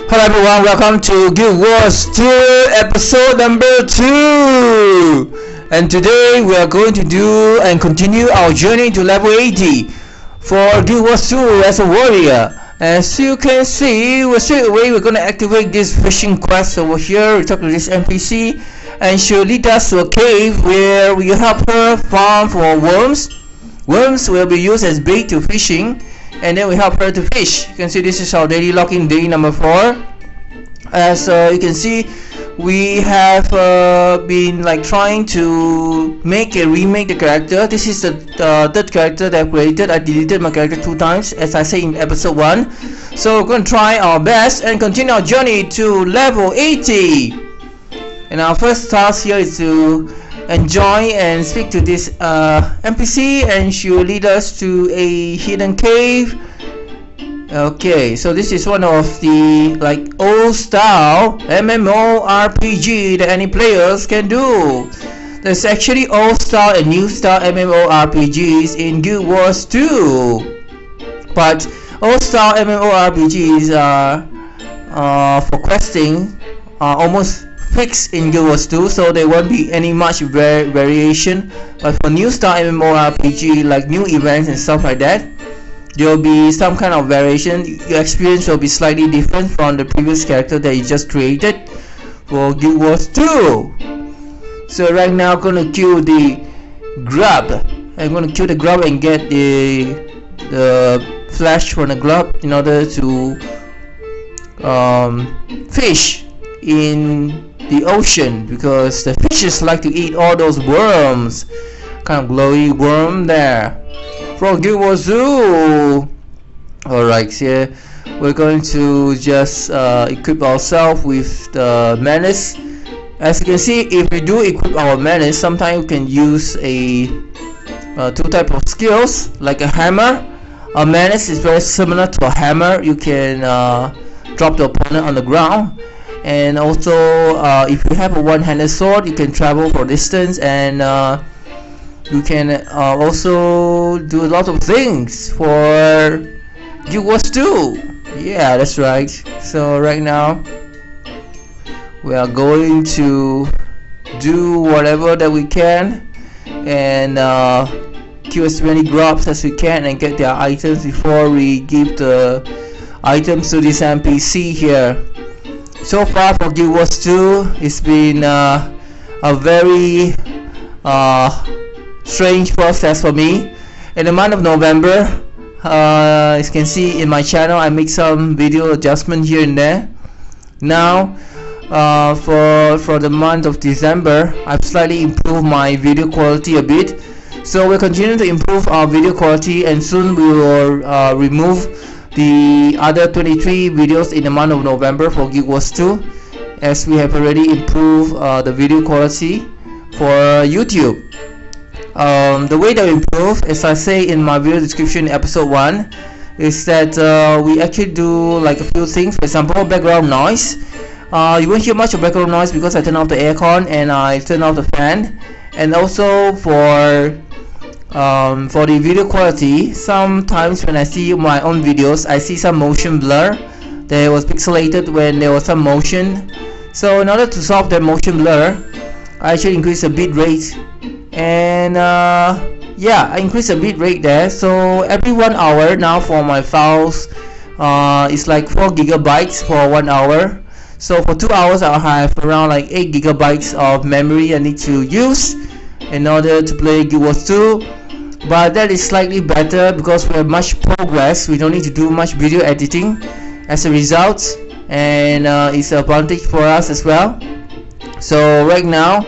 Hello everyone, welcome to Guild Wars 2 episode number 2. And today we are going to do and continue our journey to level 80 for Guild Wars 2 as a warrior. As you can see, straight away we're going to activate this fishing quest over here. We talk to this NPC and she'll lead us to a cave where we help her farm for worms. Worms will be used as bait to fishing, and then we help her to fish. You can see this is our daily login day number 4. As you can see, we have been trying to remake the character. This is the third character that I created. I deleted my character 2 times, as I say in episode 1. So we're going to try our best and continue our journey to level 80. And our first task here is to enjoy and speak to this NPC, and she will lead us to a hidden cave. Okay, so this is one of the old style MMORPG that any players can do. There's actually old style and new style MMORPGs in Guild Wars 2, but old style MMORPGs for questing are almost fixed in Guild Wars 2, so there won't be any much variation. But for new style MMORPG, like new events and stuff like that, there will be some kind of variation. Your experience will be slightly different from the previous character that you just created for Guild Wars 2. So right now I'm gonna kill the grub. I'm gonna kill the grub and get the flesh from the grub in order to fish in the ocean, because the fishes like to eat all those worms, kind of glowy worm there from Guild Wars 2. Alright, here we're going to just equip ourselves with the menace. As you can see, if we do equip our menace, sometimes we can use a 2 type of skills, like a hammer. A menace is very similar to a hammer. You can drop the opponent on the ground. And also, if you have a one-handed sword, you can travel for distance, and you can also do a lot of things for Guild Wars 2. Yeah, that's right. So right now, we are going to do whatever that we can and kill as many grubs as we can and get their items before we give the items to this NPC here. So far for Guild Wars 2, it's been a very strange process for me. In the month of November, as you can see in my channel, I make some video adjustment here and there. Now, for the month of December, I've slightly improved my video quality a bit. So we'll continue to improve our video quality, and soon we will remove the other 23 videos in the month of November for Guild Wars 2, as we have already improved the video quality for YouTube. The way that we improve, as I say in my video description in episode 1, is that we actually do a few things. For example, background noise. You won't hear much of background noise because I turn off the aircon and I turn off the fan. And also for the video quality, sometimes when I see my own videos, I see some motion blur. There was pixelated when there was some motion. So in order to solve that motion blur, I actually increase the bit rate, and yeah, I increase the bit rate there. So every 1 hour now for my files, it's like 4 gigabytes for 1 hour. So for 2 hours, I'll have around 8 gigabytes of memory I need to use in order to play Guild Wars 2. But that is slightly better because we have much progress. We don't need to do much video editing as a result, and it's an advantage for us as well. So right now,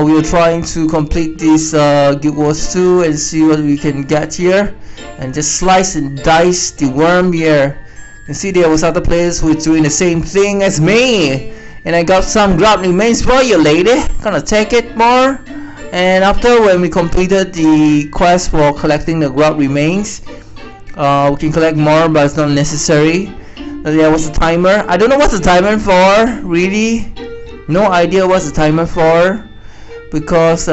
we are trying to complete this Guild Wars 2 and see what we can get here, and just slice and dice the worm here. You can see there was other players who were doing the same thing as me, and I got some grub remains for you, lady. Gonna take it more. And after, when we completed the quest for collecting the grub remains, we can collect more, but it's not necessary. There was a timer. I don't know what's the timer for, really. No idea what's the timer for, because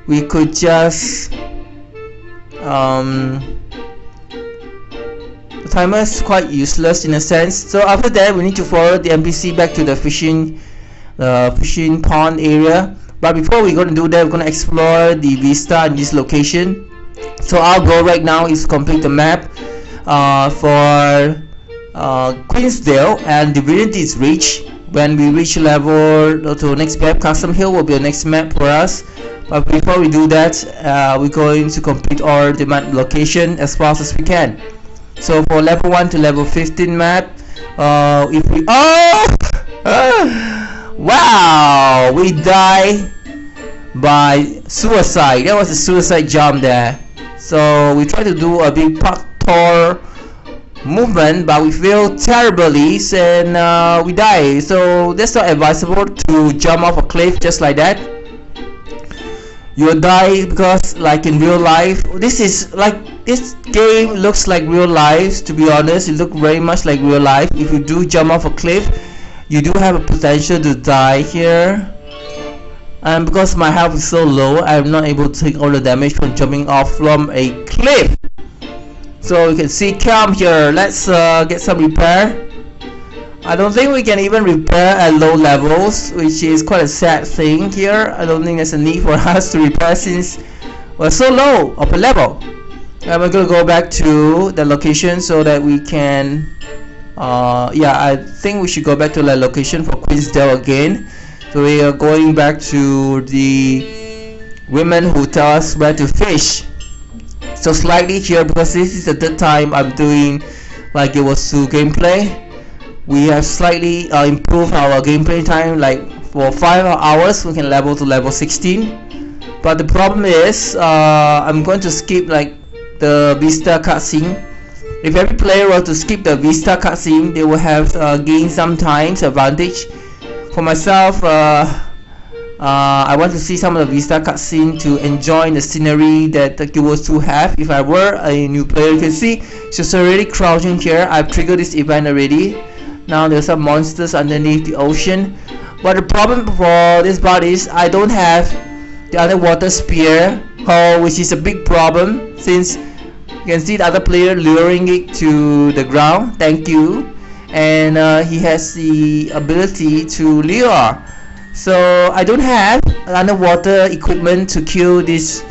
we could just timer is quite useless in a sense. So after that, we need to forward the NPC back to the fishing pond area. But before we're going to do that, we're going to explore the vista in this location. So our goal right now is to complete the map for Queensdale, and Divinity is reached. When we reach level to next map, Custom Hill will be the next map for us. But before we do that, we're going to complete all the map location as fast as we can. So for level 1 to level 15 map, if we wow, we die by suicide. That was a suicide jump there. So we try to do a big parkour movement, but we fail terribly and we die. So that's not advisable to jump off a cliff just like that. You'll die because, like in real life, this game looks like real life. To be honest, it looks very much like real life. If you do jump off a cliff, you do have a potential to die here. And because my health is so low, I'm not able to take all the damage from jumping off from a cliff. So you can see, come here, let's get some repair. I don't think we can even repair at low levels, which is quite a sad thing here. I don't think there's a need for us to repair since we're so low of a level. And we're gonna go back to the location so that we can yeah, I think we should go back to the location for Queensdale again. So we are going back to the women who tell us where to fish. So slightly here, because this is the third time I'm doing like it was to gameplay, we have slightly improved our gameplay time. Like for 5 hours we can level to level 16. But the problem is I'm going to skip like the Vista cutscene. If every player were to skip the Vista cutscene, they will have gained some times advantage. For myself, I want to see some of the Vista cutscene to enjoy the scenery that the Guild Wars 2 have. If I were a new player, you can see she's already crouching here. I've triggered this event already. Now there's some monsters underneath the ocean. But the problem for this part is I don't have the underwater spear hole, which is a big problem since you can see the other player luring it to the ground. Thank you. And he has the ability to lure. So I don't have underwater equipment to kill this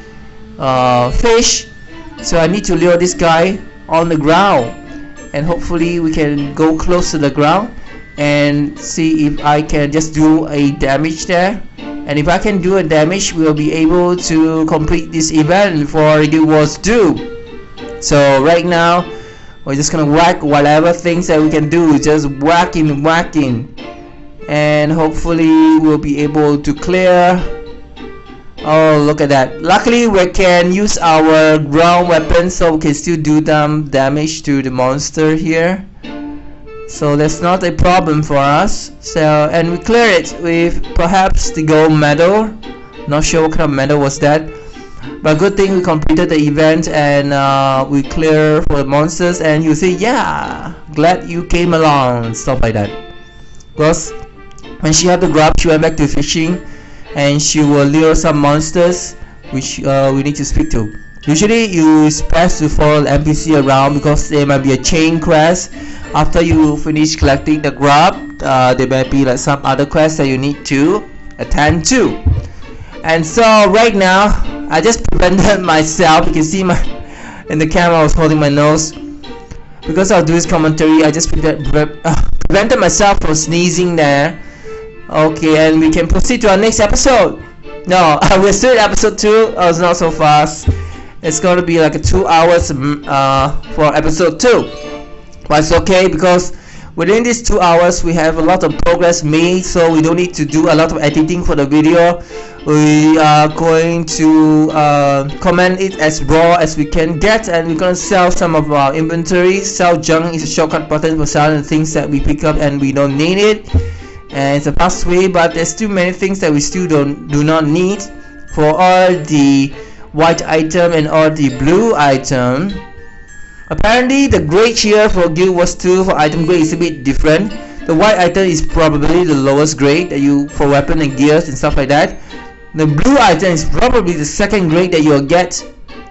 fish. So I need to lure this guy on the ground. And hopefully we can go close to the ground and see if I can just do a damage there. And if I can do a damage, we'll be able to complete this event for Guild Wars 2. So right now we're just gonna whack whatever things that we can do, just whacking, and hopefully we'll be able to clear. Oh, look at that. Luckily we can use our ground weapons, so we can still do some damage to the monster here. So that's not a problem for us. So, and we clear it with perhaps the gold medal. Not sure what kind of medal was that. But good thing we completed the event and we clear for the monsters, and you see, yeah, glad you came along, stuff like that. Because when she had the grab, she went back to fishing and she will lure some monsters which we need to speak to. Usually you best to follow the NPC around because there might be a chain quest. After you finish collecting the grab, there might be like some other quests that you need to attend to. And so right now I just prevented myself. You can see my in the camera I was holding my nose. Because I'll do this commentary, I just prevented myself from sneezing there. Okay, and we can proceed to our next episode. No, we're still at episode 2. Oh, it's not so fast. It's going to be like 2 hours for episode 2. But it's okay because within these 2 hours we have a lot of progress made, so we don't need to do a lot of editing for the video. We are going to comment it as raw as we can get, and we're going to sell some of our inventory. Sell junk is a shortcut button for selling the things that we pick up and we don't need it, and it's a fast way, but there's still many things that we still do not need. For all the white item and all the blue item, apparently the grade here for Guild Wars 2 for item grade is a bit different. The white item is probably the lowest grade that you for weapon and gears and stuff like that. The blue item is probably the second grade that you'll get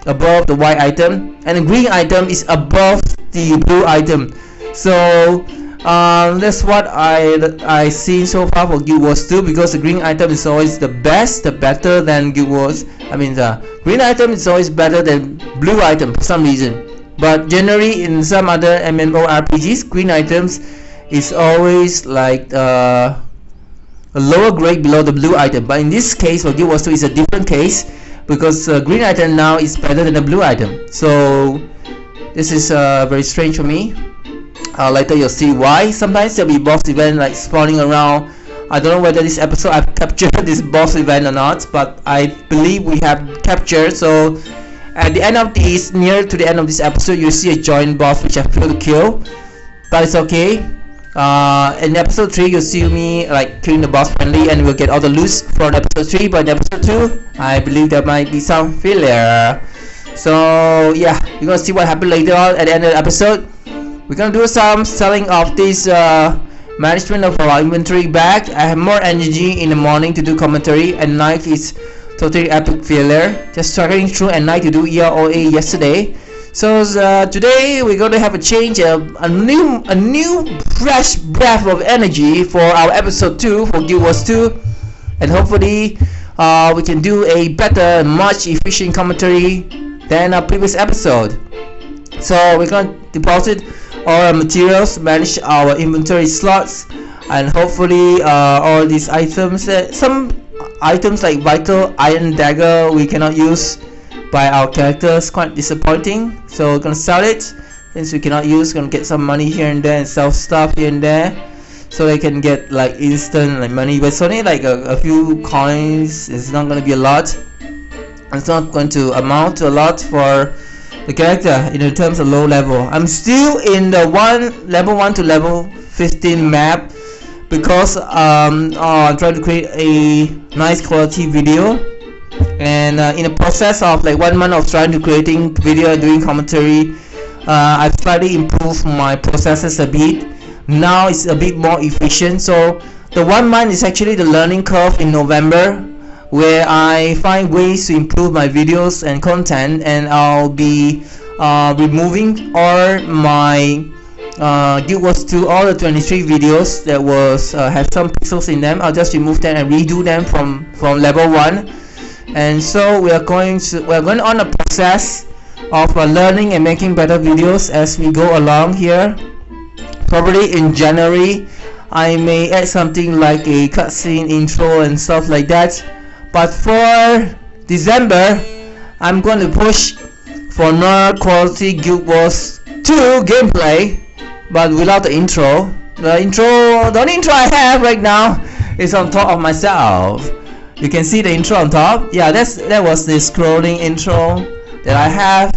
above the white item, and the green item is above the blue item. So that's what I seen so far for Guild Wars 2, because the green item is always the better than Guild Wars. I mean, the green item is always better than blue item for some reason. But generally in some other MMORPGs, green items is always like a lower grade below the blue item. But in this case for Guild Wars 2 is a different case, because green item now is better than the blue item. So this is very strange for me. Later you'll see why. Sometimes there'll be boss event like spawning around. I don't know whether this episode I've captured this boss event or not, but I believe we have captured. So at the end of this, near to the end of this episode, you'll see a giant boss which I failed to kill, but it's okay. In episode 3 you'll see me like killing the boss friendly, and we'll get all the loot for episode 3. But in episode 2 I believe there might be some failure. So yeah, you're gonna see what happened later on at the end of the episode. We're gonna do some selling of this management of our inventory back. I have more energy in the morning to do commentary, and night is totally epic failure. Just struggling through at night to do EROA yesterday. So today we're going to have a change, a new fresh breath of energy for our episode 2 for Guild Wars 2, and hopefully we can do a better, much efficient commentary than our previous episode. So we're going to deposit all our materials, manage our inventory slots, and hopefully all these items, some items like vital iron dagger we cannot use by our characters, quite disappointing. So we're gonna sell it since we cannot use. Gonna get some money here and there and sell stuff here and there, so they can get like instant like money. But it's only like a few coins. It's not gonna be a lot. It's not going to amount to a lot for the character in terms of low level. I'm still in the level 1 to level 15 map, because I'm trying to create a nice quality video, and in the process of like 1 month of trying to creating video and doing commentary, I've slightly improved my processes a bit. Now it's a bit more efficient. So the 1 month is actually the learning curve in November, where I find ways to improve my videos and content, and I'll be removing all my Guild Wars 2, all the 23 videos that was have some pixels in them. I'll just remove them and redo them from level 1. And so we're going on a process of learning and making better videos as we go along here. Probably in January I may add something like a cutscene intro and stuff like that. But for December, I'm going to push for more quality Guild Wars 2 gameplay, but without the intro. The only intro I have right now is on top of myself. You can see the intro on top. Yeah, that was the scrolling intro that I have.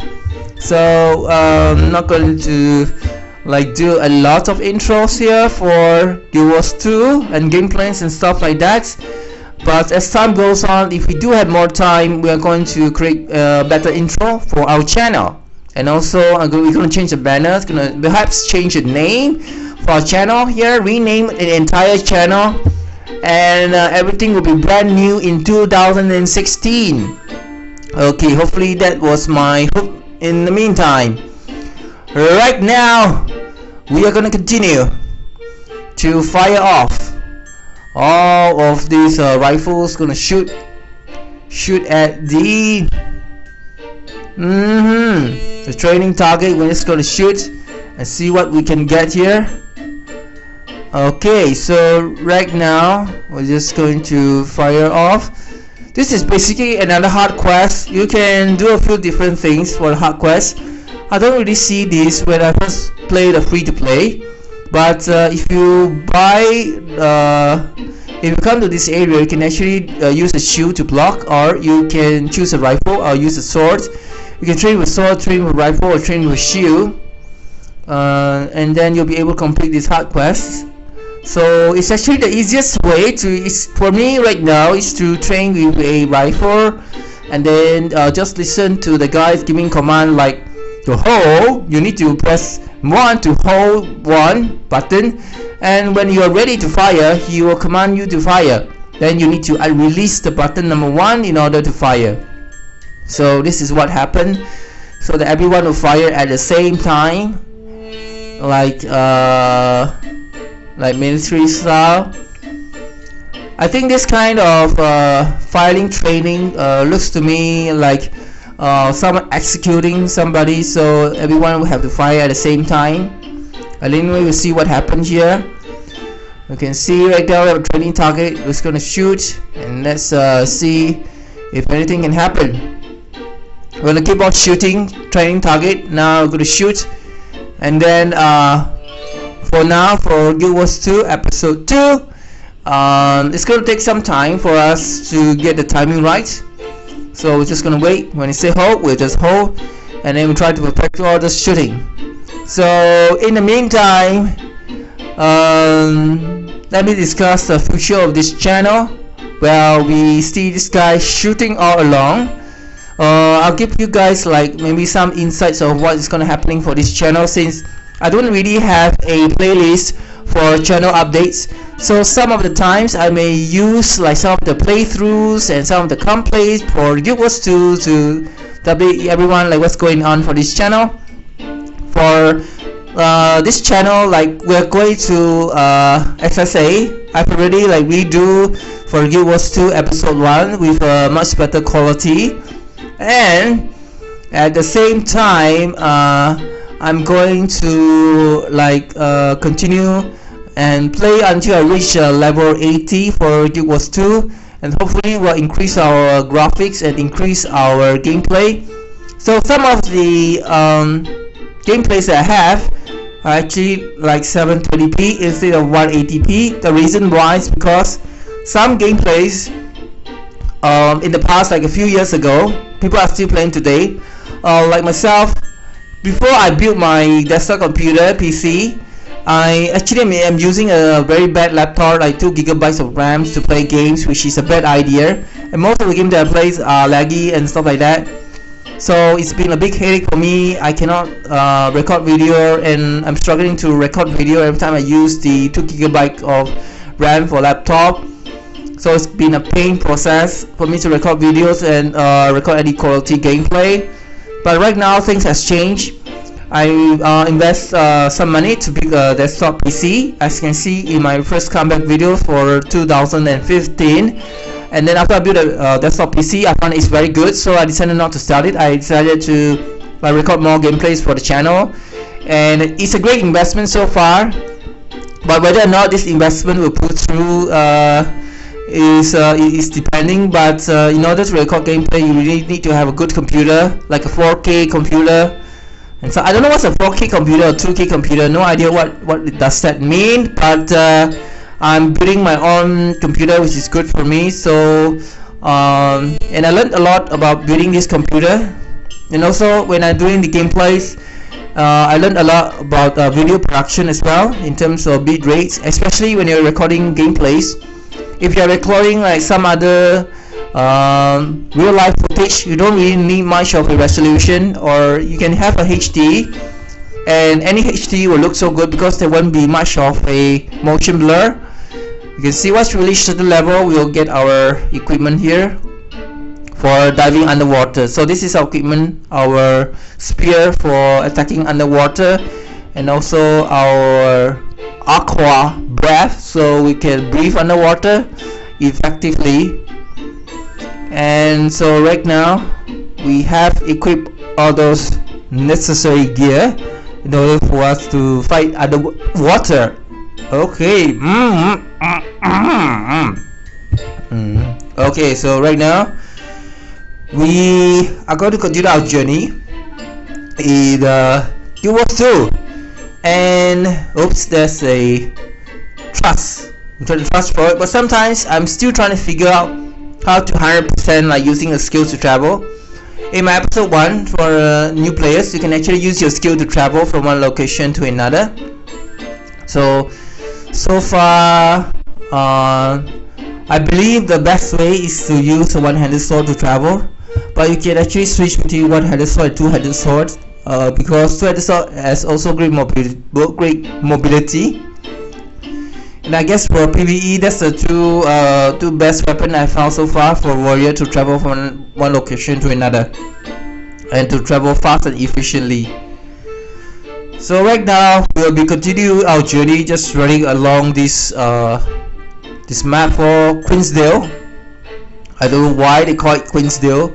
So I'm not going to like do a lot of intros here for Guild Wars 2 and gameplays and stuff like that. But as time goes on, if we do have more time, we are going to create a better intro for our channel. And also we're going to change the banner, going to perhaps change the name for our channel here, rename the entire channel, and everything will be brand new in 2016. Okay, hopefully that was my hope. In the meantime, right now we are going to continue to fire off all of these rifles. Gonna shoot at the training target. We're just gonna shoot and see what we can get here. Okay, so right now we're just going to fire off. This is basically another hard quest. You can do a few different things for the hard quest. I don't really see this when I first play the free to play. But if you buy, if you come to this area, you can actually use a shield to block, or you can choose a rifle or use a sword. You can train with sword, train with rifle, or train with shield, and then you'll be able to complete these hard quests. So it's actually the easiest way to, for me right now, is to train with a rifle, and then just listen to the guys giving command like to hold. You need to press 1 to hold 1 button, and when you are ready to fire, he will command you to fire. Then you need to release the button number 1 in order to fire. So this is what happened, so that everyone will fire at the same time, like military style. I think this kind of firing training looks to me like someone executing somebody, so everyone will have to fire at the same time. And anyway, we'll see what happened here. You can see right there we have a training target. We're just gonna shoot, and let's see if anything can happen. We're gonna keep on shooting training target. Now we're gonna shoot, and then for now, for Guild Wars 2 episode 2, it's gonna take some time for us to get the timing right. So we're just gonna wait. When you say hold, we'll just hold, and then we'll try to perfect all the shooting. So in the meantime, let me discuss the future of this channel. Well, we see this guy shooting all along. I'll give you guys like maybe some insights of what is gonna happening for this channel, since I don't really have a playlist for channel updates. So some of the times I may use like some of the playthroughs and some of the gameplays for Guild Wars 2 to update everyone like what's going on for this channel. For this channel, like we're going to SSA. I've already like redo for Guild Wars 2 episode 1 with a much better quality, and at the same time I'm going to like continue and play until I reach level 80 for Guild Wars 2, and hopefully we'll increase our graphics and increase our gameplay. So some of the gameplays that I have are actually like 720p instead of 180p. The reason why is because some gameplays in the past, like a few years ago, people are still playing today. Like myself, before I built my desktop computer PC, I actually am using a very bad laptop, like 2 GB of RAM to play games, which is a bad idea, and most of the games that I play are laggy and stuff like that. So it's been a big headache for me. I cannot record video, and I'm struggling to record video every time I use the 2 GB of RAM for laptop. So it's been a pain process for me to record videos and record any quality gameplay. But right now things has changed. I invest some money to build a desktop PC, as you can see in my first comeback video for 2015. And then after I built a desktop PC, I found it's very good, so I decided not to start it. I decided to record more gameplays for the channel, and it's a great investment so far. But whether or not this investment will pull through is depending. But in order to record gameplay, you really need to have a good computer, like a 4K computer. And so I don't know what's a 4K computer or 2K computer. No idea what does that mean. But I'm building my own computer, which is good for me. So and I learned a lot about building this computer, and also when I'm doing the gameplays, I learned a lot about video production as well, in terms of bit rates, especially when you're recording gameplays. If you're recording like some other real life footage, you don't really need much of a resolution, or you can have a HD, and any HD will look so good because there won't be much of a motion blur. You can see once we reach certain level, we'll get our equipment here for diving underwater. So this is our equipment, our spear for attacking underwater, and also our aqua breath, so we can breathe underwater effectively. And so right now we have equipped all those necessary gear in order for us to fight underwater. Okay. Okay, so right now we are going to continue our journey in Guild Wars 2. And oops, there's a trust. I'm trying to trust for it, but sometimes I'm still trying to figure out how to 100% like using a skill to travel. In my episode 1 for new players, you can actually use your skill to travel from one location to another. So far I believe the best way is to use a one-handed sword to travel, but you can actually switch between one-handed sword and two-handed sword, because two-handed sword has also great mobility. And I guess for PvE, that's the two best weapon I found so far for warrior to travel from one location to another, and to travel fast and efficiently. So right now we'll be continue our journey, just running along this this map for Queensdale. I don't know why they call it Queensdale.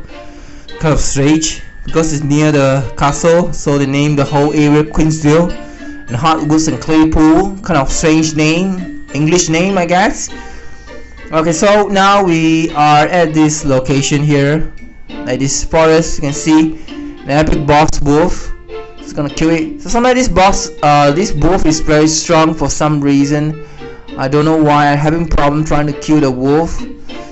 Kind of strange because it's near the castle, so they named the whole area Queensdale. And Hardwoods and Claypool, kind of strange name, English name I guess. Okay, so now we are at this location here, like this forest. You can see the epic boss wolf. It's gonna kill it. So sometimes this wolf is very strong for some reason. I don't know why. I'm having problem trying to kill the wolf.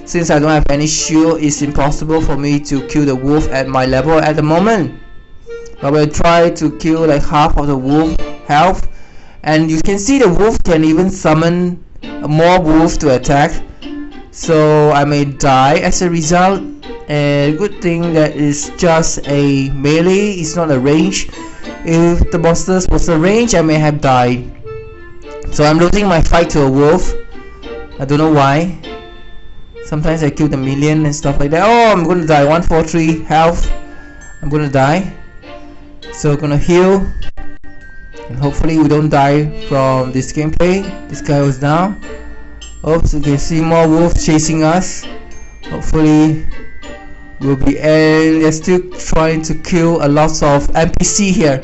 Since I don't have any shield, it's impossible for me to kill the wolf at my level at the moment. But we'll try to kill like half of the wolf health, and you can see the wolf can even summon more wolves to attack. So I may die as a result. And good thing that it's just a melee, it's not a range. If the monsters was a range, I may have died. So I'm losing my fight to a wolf. I don't know why. Sometimes I kill the million and stuff like that. Oh, I'm gonna die. 143 health. I'm gonna die. So I'm gonna heal, and hopefully we don't die from this gameplay. This guy was down. Oops, you can see more wolves chasing us. Hopefully we'll be, and they're still trying to kill a lot of NPC here.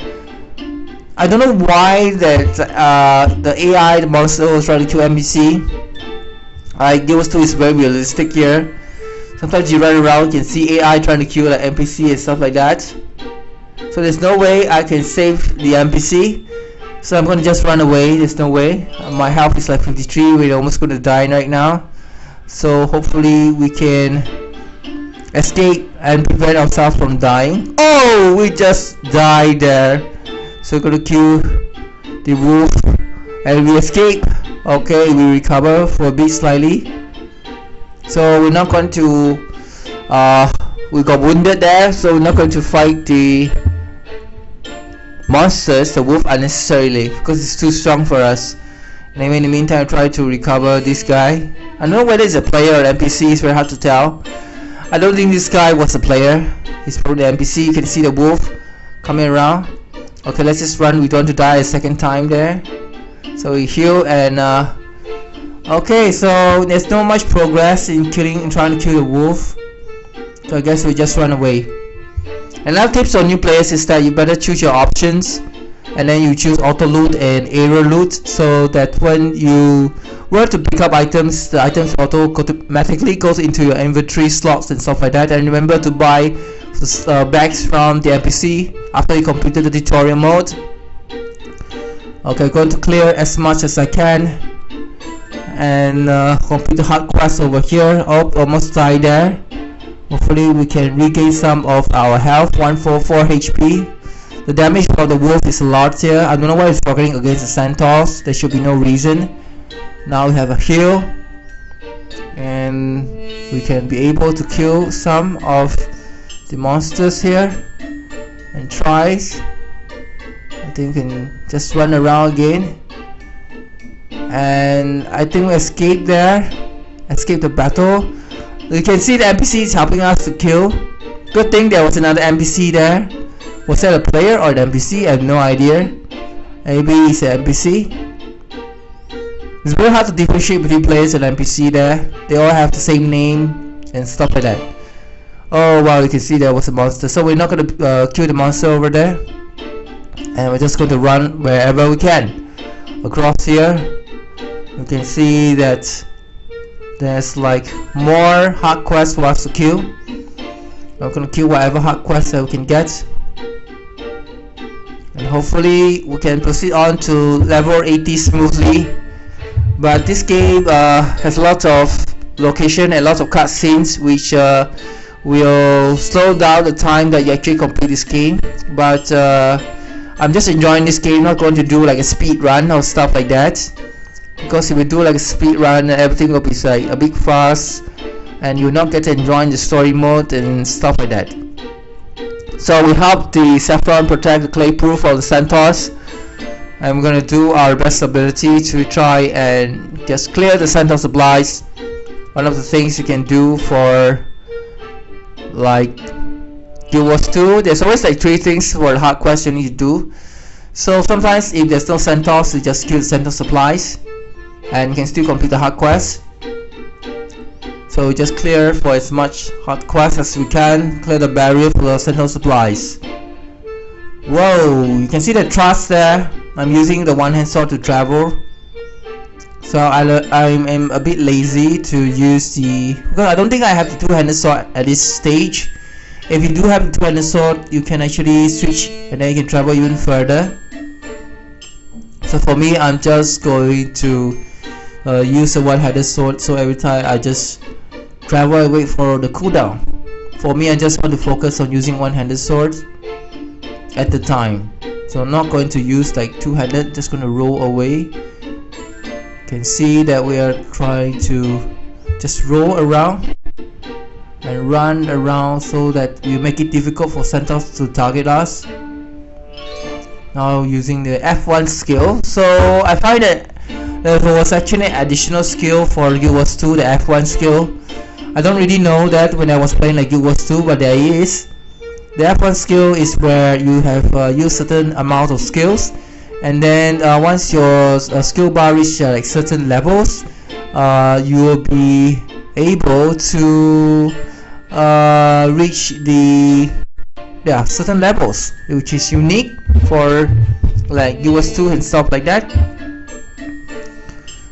I don't know why that the AI, the monster, was trying to kill NPC. Those two is very realistic here. Sometimes you run around, you can see AI trying to kill like NPC and stuff like that. So there's no way I can save the NPC. So I'm gonna just run away. There's no way. My health is like 53. We're almost gonna die right now. So hopefully we can escape and prevent ourselves from dying. Oh, we just died there. So we're gonna kill the wolf and we escape. Okay, we recover for a bit slightly. So we're not going to we got wounded there, so we're not going to fight the monsters, the wolf, unnecessarily because it's too strong for us. Anyway, in the meantime, I try to recover this guy. I don't know whether it's a player or an NPC, it's very hard to tell. I don't think this guy was a player. He's probably the NPC. You can see the wolf coming around. Okay, let's just run. We don't want to die a second time there. So we heal and okay, so there's not much progress in trying to kill the wolf. So I guess we just run away. Another tips on new players is that you better choose your options, and then you choose auto loot and area loot, so that when you were to pick up items, the items automatically goes into your inventory slots and stuff like that. And remember to buy bags from the NPC after you completed the tutorial mode. Okay, going to clear as much as I can and complete the hard quest over here. Oh, almost died there. Hopefully we can regain some of our health. 144 HP. The damage for the wolf is a lot here. I don't know why it's struggling against the centaurs. There should be no reason. Now we have a heal, and we can be able to kill some of the monsters here and tries. I think we can just run around again, and I think we escaped there, escape the battle. You can see the NPC is helping us to kill. Good thing there was another NPC there. Was that a player or an NPC? I have no idea. Maybe it's an NPC. It's very hard to differentiate between players and NPC there. They all have the same name and stuff like that. Oh wow, you can see there was a monster. So we're not going to kill the monster over there, and we're just going to run wherever we can across here. You can see that there's like more hard quests for us to kill. We're going to kill whatever hard quests that we can get, and hopefully we can proceed on to level 80 smoothly. But this game has lots of location and lots of cutscenes, which will slow down the time that you actually complete this game. But I'm just enjoying this game, not going to do like a speed run or stuff like that, because if we do like a speed run, everything will be like a big fuss and you'll not get to enjoy the story mode and stuff like that. So we help the Saffron protect the Claypool from the centaurs, I'm gonna do our best ability to try and just clear the center supplies. One of the things you can do for like Guild Wars 2, there's always like 3 things for the hard quest you need to do. So sometimes if there's no centaurs, you just kill the centaur supplies and you can still complete the hard quest. So just clear for as much hard quest as we can, clear the barrier for the centaur supplies. Whoa, you can see the trust there. I'm using the one-hand sword to travel. So I'm a bit lazy to use the, because I don't think I have the two-handed sword at this stage. If you do have the two-handed sword, you can actually switch and then you can travel even further. So for me, I'm just going to use a one-handed sword, so every time I just travel and wait for the cooldown. For me, I just want to focus on using one-handed sword at the time. So I'm not going to use like two-handed, just going to roll away. You can see that we are trying to just roll around and run around so that we make it difficult for centaurs to target us. Now using the F1 skill, so I find that there was actually an additional skill for Guild Wars 2, the F1 skill. I don't really know that when I was playing like Guild Wars 2, but there it is. The F1 skill is where you have used certain amount of skills, and then once your skill bar reaches like certain levels, you will be able to reach the certain levels, which is unique for like Guild Wars 2 and stuff like that.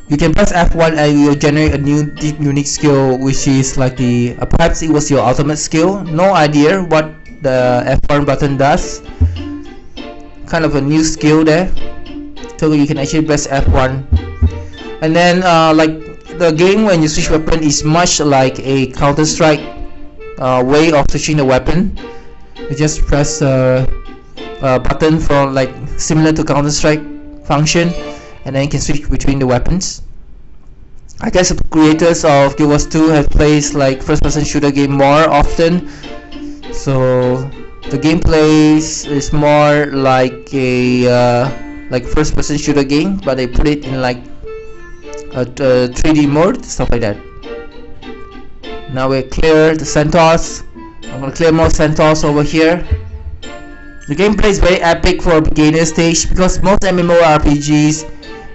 You can press F1 and you will generate a new unique skill, which is like the perhaps it was your ultimate skill. No idea what the F1 button does. Kind of a new skill there. So you can actually press F1, and then like the game when you switch weapon is much like a Counter-Strike way of switching the weapon. You just press a button for like similar to Counter-Strike function, and then you can switch between the weapons. I guess the creators of Guild Wars 2 have played like first-person shooter game more often, so the gameplay is more like a like first-person shooter game, but they put it in like a 3D mode, stuff like that. Now we clear the centaurs. I'm gonna clear more centaurs over here. The gameplay is very epic for a beginner stage, because most MMORPGs,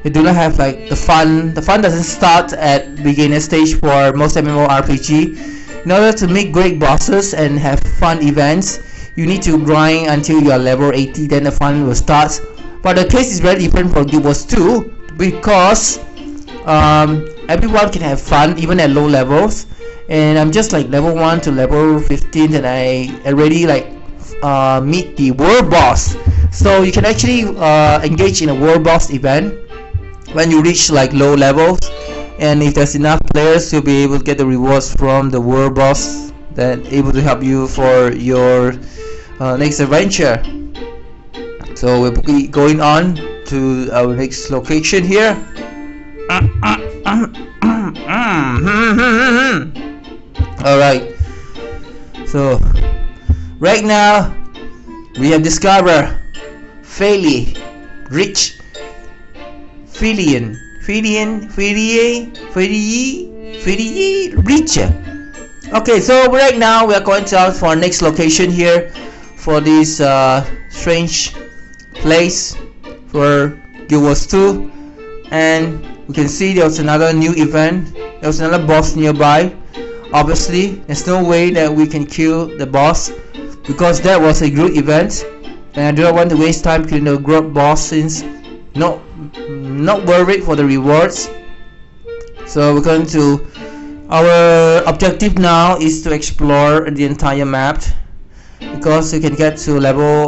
they do not have like the fun. The fun doesn't start at beginner stage for most MMORPG. In order to make great bosses and have fun events, you need to grind until you are level 80, then the fun will start. But the case is very different for Guild Wars 2, because everyone can have fun even at low levels, and I'm just like level 1 to level 15, and I already like meet the world boss. So you can actually engage in a world boss event when you reach like low levels, and if there's enough players, you'll be able to get the rewards from the world boss that able to help you for your next adventure. So we'll be going on to our next location here. Alright, so right now we have discovered Fili, Rich, Filian, Rich. Okay, so right now we are going to out for our next location here for this strange place for Guild Wars 2, and we can see there was another new event. There was another boss nearby. Obviously, there's no way that we can kill the boss because that was a group event, and I do not want to waste time killing the group boss since not worried for the rewards. So we're going to, our objective now is to explore the entire map, because you can get to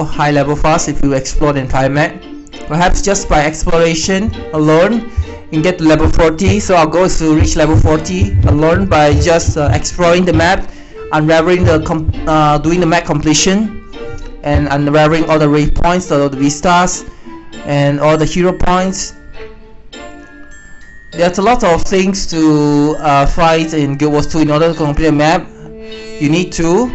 high level fast if you explore the entire map. Perhaps just by exploration alone you can get to level 40. So our goal is to reach level 40 alone by just exploring the map, unraveling doing the map completion, and unraveling all the wavepoints, all the Vistas, and all the hero points. There's a lot of things to fight in Guild Wars 2 in order to complete a map. You need to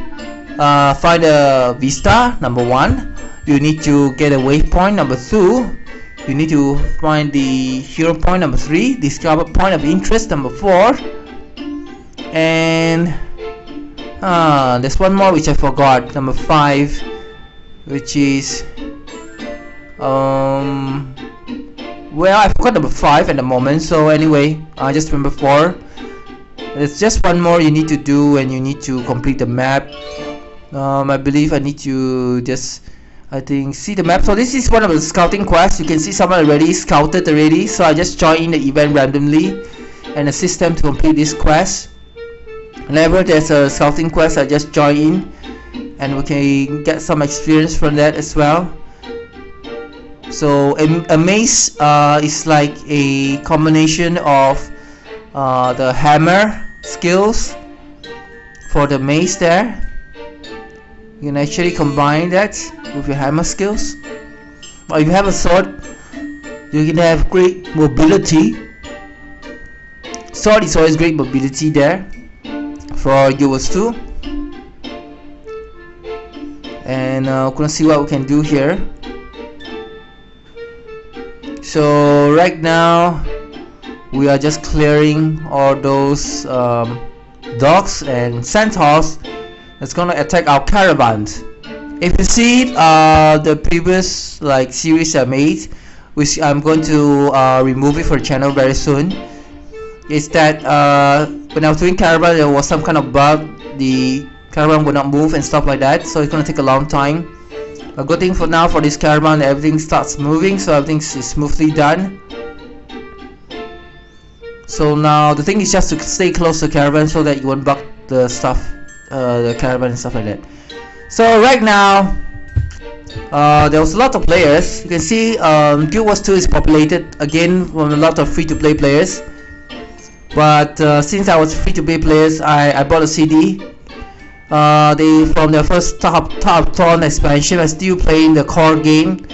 find a Vista, number 1. You need to get a waypoint, number 2. You need to find the hero point number 3, discover point of interest number 4, and there's one more which I forgot, number 5, which is well, I forgot number 5 at the moment. So anyway, I just remember 4. There's just one more you need to do, and you need to complete the map. I believe I need to just, I think, see the map. So this is one of the scouting quests. You can see someone already scouted already, so I just join in the event randomly and assist them to complete this quest. Whenever there's a scouting quest, I just join in, and we can get some experience from that as well. So a mace is like a combination of the hammer skills for the mace there. You can actually combine that with your hammer skills. Or if you have a sword, you can have great mobility. Sword is always great mobility there for Guild 2. And we're gonna see what we can do here. So right now we are just clearing all those dogs and centaurs that's gonna attack our caravans. If you see the previous series I made, which I'm going to remove it for the channel very soon, is that when I was doing caravan, there was some kind of bug. The caravan would not move and stuff like that, so it's gonna take a long time. A good thing for now for this caravan, everything starts moving, so everything is smoothly done. So now the thing is just to stay close to the caravan so that you won't bug the stuff, the caravan and stuff like that. So right now there was a lot of players. You can see Guild Wars 2 is populated again from a lot of free-to-play players. But since I was free-to-play players, I bought a CD. They from their first Heart of Thorn expansion are still playing the core game.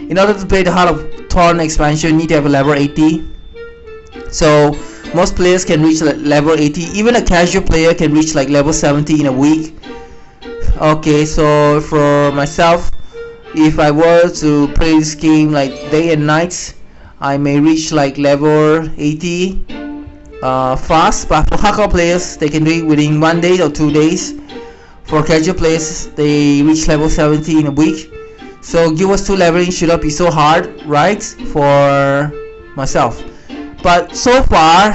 In order to play the Heart of Thorn expansion, you need to have a level 80. So most players can reach level 80. Even a casual player can reach level 70 in a week. Okay, so for myself, if I were to play this game day and night, I may reach level 80 fast. But for hardcore players, they can do it within 1 day or 2 days. For casual players, they reach level 70 in a week. So Guild Wars 2 leveling should not be so hard, right? For myself. But so far,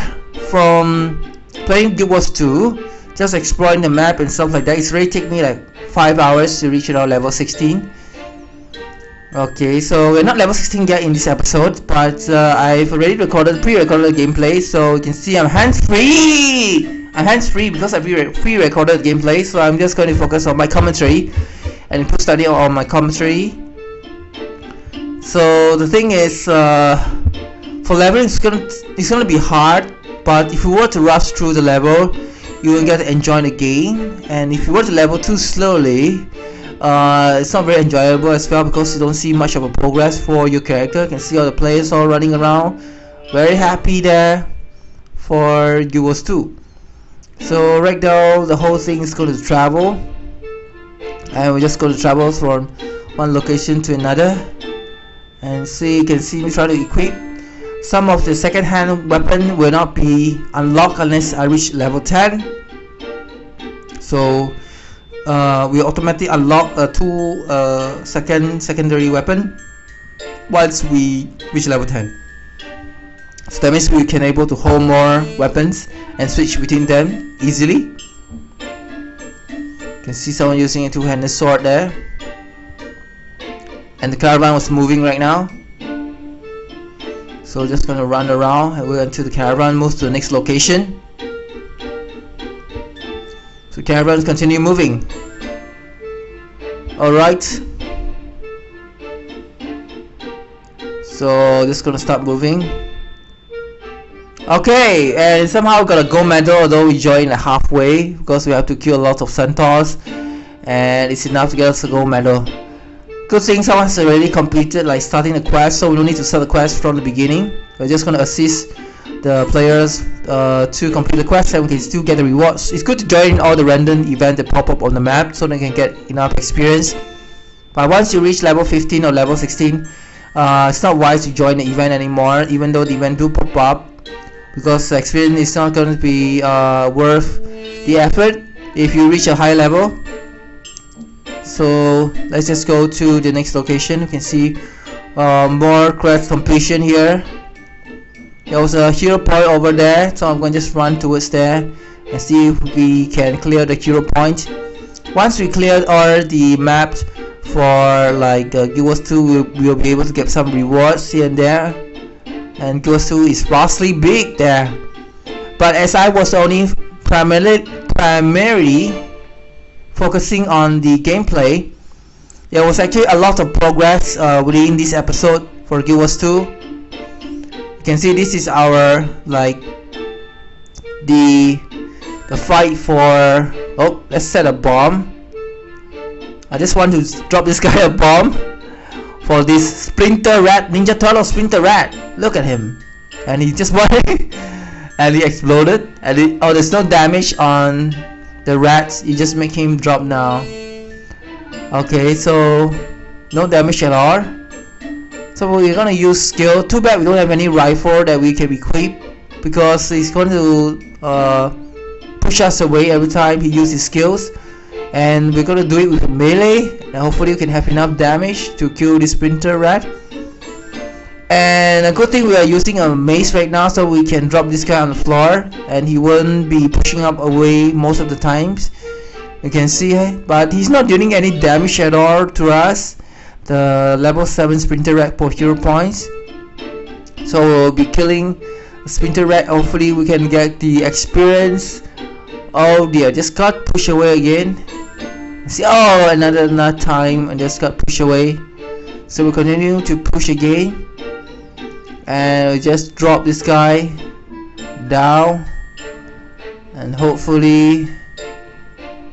from playing Guild Wars 2, just exploring the map and stuff like that, it's really taken me 5 hours to reach level 16. Okay, so we're not level 16 yet in this episode, but I've already pre-recorded gameplay, so you can see I'm hands-free! I'm hands-free because I pre-recorded gameplay, so I'm just going to focus on my commentary and put study on my commentary. So the thing is, for leveling it's gonna be hard, but if you were to rush through the level, you will get to enjoy the game. And if you were to level too slowly, it's not very enjoyable as well, because you don't see much of a progress for your character. You can see all the players all running around, very happy there for Guild Wars 2. So right now the whole thing is going to travel, and we're just going to travel from one location to another. And see, you can see me try to equip. Some of the second-hand weapon will not be unlocked unless I reach level 10. So we automatically unlock a secondary weapon once we reach level 10. So that means we can able to hold more weapons and switch between them easily. You can see someone using a two-handed sword there. And the caravan was moving right now. So just gonna run around and wait until the caravan moves to the next location. So caravans continue moving. Alright. So just gonna start moving. Okay, and somehow got a gold medal, although we joined halfway because we have to kill a lot of centaurs, and it's enough to get us a gold medal. Good thing someone has already completed starting the quest, so we don't need to start the quest from the beginning. We're just gonna assist the players to complete the quest, and we can still get the rewards. It's good to join all the random events that pop up on the map so they can get enough experience. But once you reach level 15 or level 16, it's not wise to join the event anymore, even though the event do pop up, because the experience is not going to be worth the effort if you reach a high level. So let's just go to the next location. You can see more quest completion here. There was a hero point over there, so I'm going to just run towards there and see if we can clear the hero point. Once we clear all the maps for like Guild Wars 2, we'll be able to get some rewards here and there, and Guild Wars 2 is vastly big there. But as I was only primarily focusing on the gameplay, there was actually a lot of progress within this episode for Guild Wars 2. You can see this is our like the fight for, oh, let's set a bomb. I just want to drop this guy a bomb for this Splinter Rat, Ninja Turtle Splinter Rat. Look at him, and he just went and he exploded, and oh, there's no damage on the rats. You just make him drop now. Okay, so no damage at all. So we're gonna use skill. Too bad we don't have any rifle that we can equip, because he's going to push us away every time he uses skills, and we're gonna do it with melee, and hopefully we can have enough damage to kill this Splinter Rat. And a good thing we are using a mace right now, so we can drop this guy on the floor and he won't be pushing up away most of the times. You can see, but he's not doing any damage at all to us, the level 7 Splinter Rat for hero points. So we'll be killing Splinter Rat. Hopefully we can get the experience. Oh dear, just got pushed away again. See, oh, another time and just got pushed away. So we'll continue to push again, and we'll just drop this guy down, and hopefully,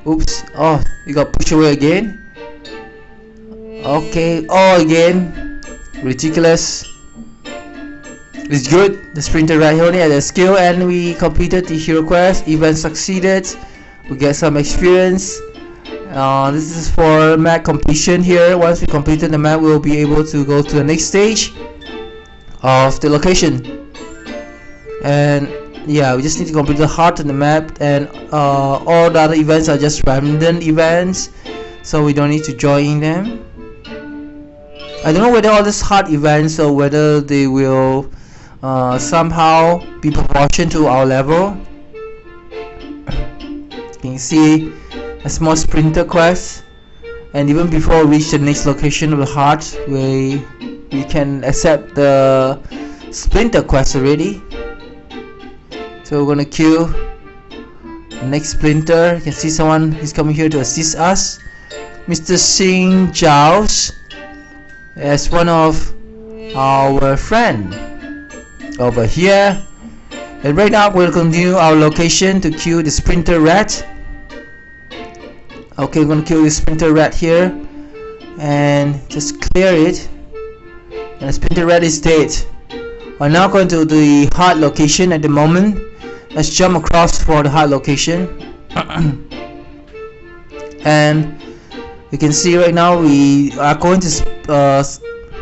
oops, oh, we got pushed away again. Okay, oh, again, ridiculous. It's good. The Splinter Rat only had a skill, and we completed the hero quest. Event succeeded. We get some experience. This is for map completion here. Once we completed the map, we'll be able to go to the next stage of the location. And yeah, we just need to complete the heart of the map, and all the other events are just random events, so we don't need to join them. I don't know whether all these hard events or whether they will somehow be proportional to our level. You can see a small sprinter quest, and even before we reach the next location of the heart, we can accept the splinter quest already. So we're gonna kill the next splinter. You can see someone is coming here to assist us, Mr. Singh Jaws, as one of our friend over here. And right now we'll continue our location to kill the Splinter Rat. Okay, we're gonna kill the Splinter Rat here and just clear it, and the Splinter Rat is dead. We're now going to the heart location at the moment. Let's jump across for the heart location. And you can see right now we are going to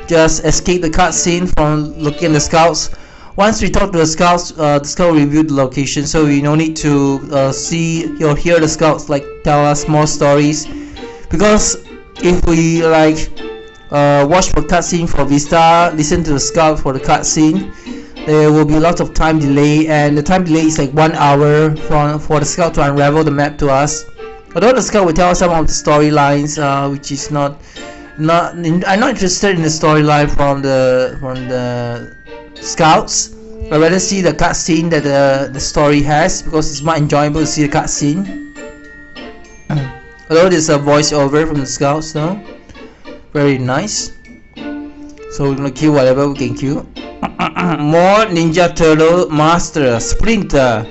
just escape the cutscene from looking at the scouts. Once we talk to the scouts, the scout reviewed the location, so we no need to see or hear the scouts like tell us more stories. Because if we like watch for cutscene for Vista, listen to the scout for the cutscene, there will be a lot of time delay, and the time delay is like 1 hour for the scout to unravel the map to us. Although the scout will tell us some of the storylines, which is I'm not interested in the storyline from the scouts. I rather see the cutscene that the story has, because it's more enjoyable to see the cutscene. Although there's a voiceover from the scouts, though, very nice. So we're gonna kill whatever we can kill. More Ninja Turtle Master Splinter.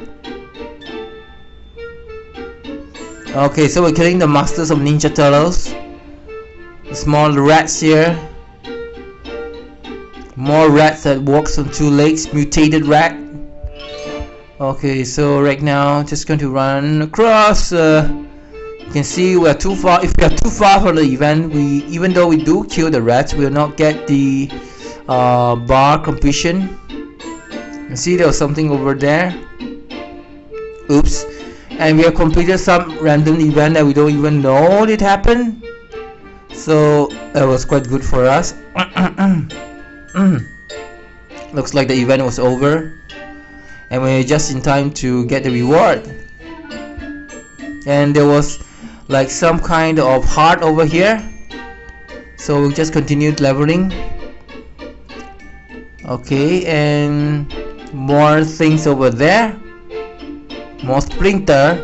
Okay, so we're killing the masters of Ninja Turtles. The small rats here. More rats that walks on 2 legs. Mutated rat. Okay, so right now just going to run across. You can see we are too far. If we are too far from the event, even though we do kill the rats, we will not get the bar completion. You see there was something over there. Oops. And we have completed some random event that we don't even know it happened. So that was quite good for us. Looks like the event was over, and we're just in time to get the reward. And there was like some kind of heart over here, so we just continued leveling. Okay, and more things over there, more splinter,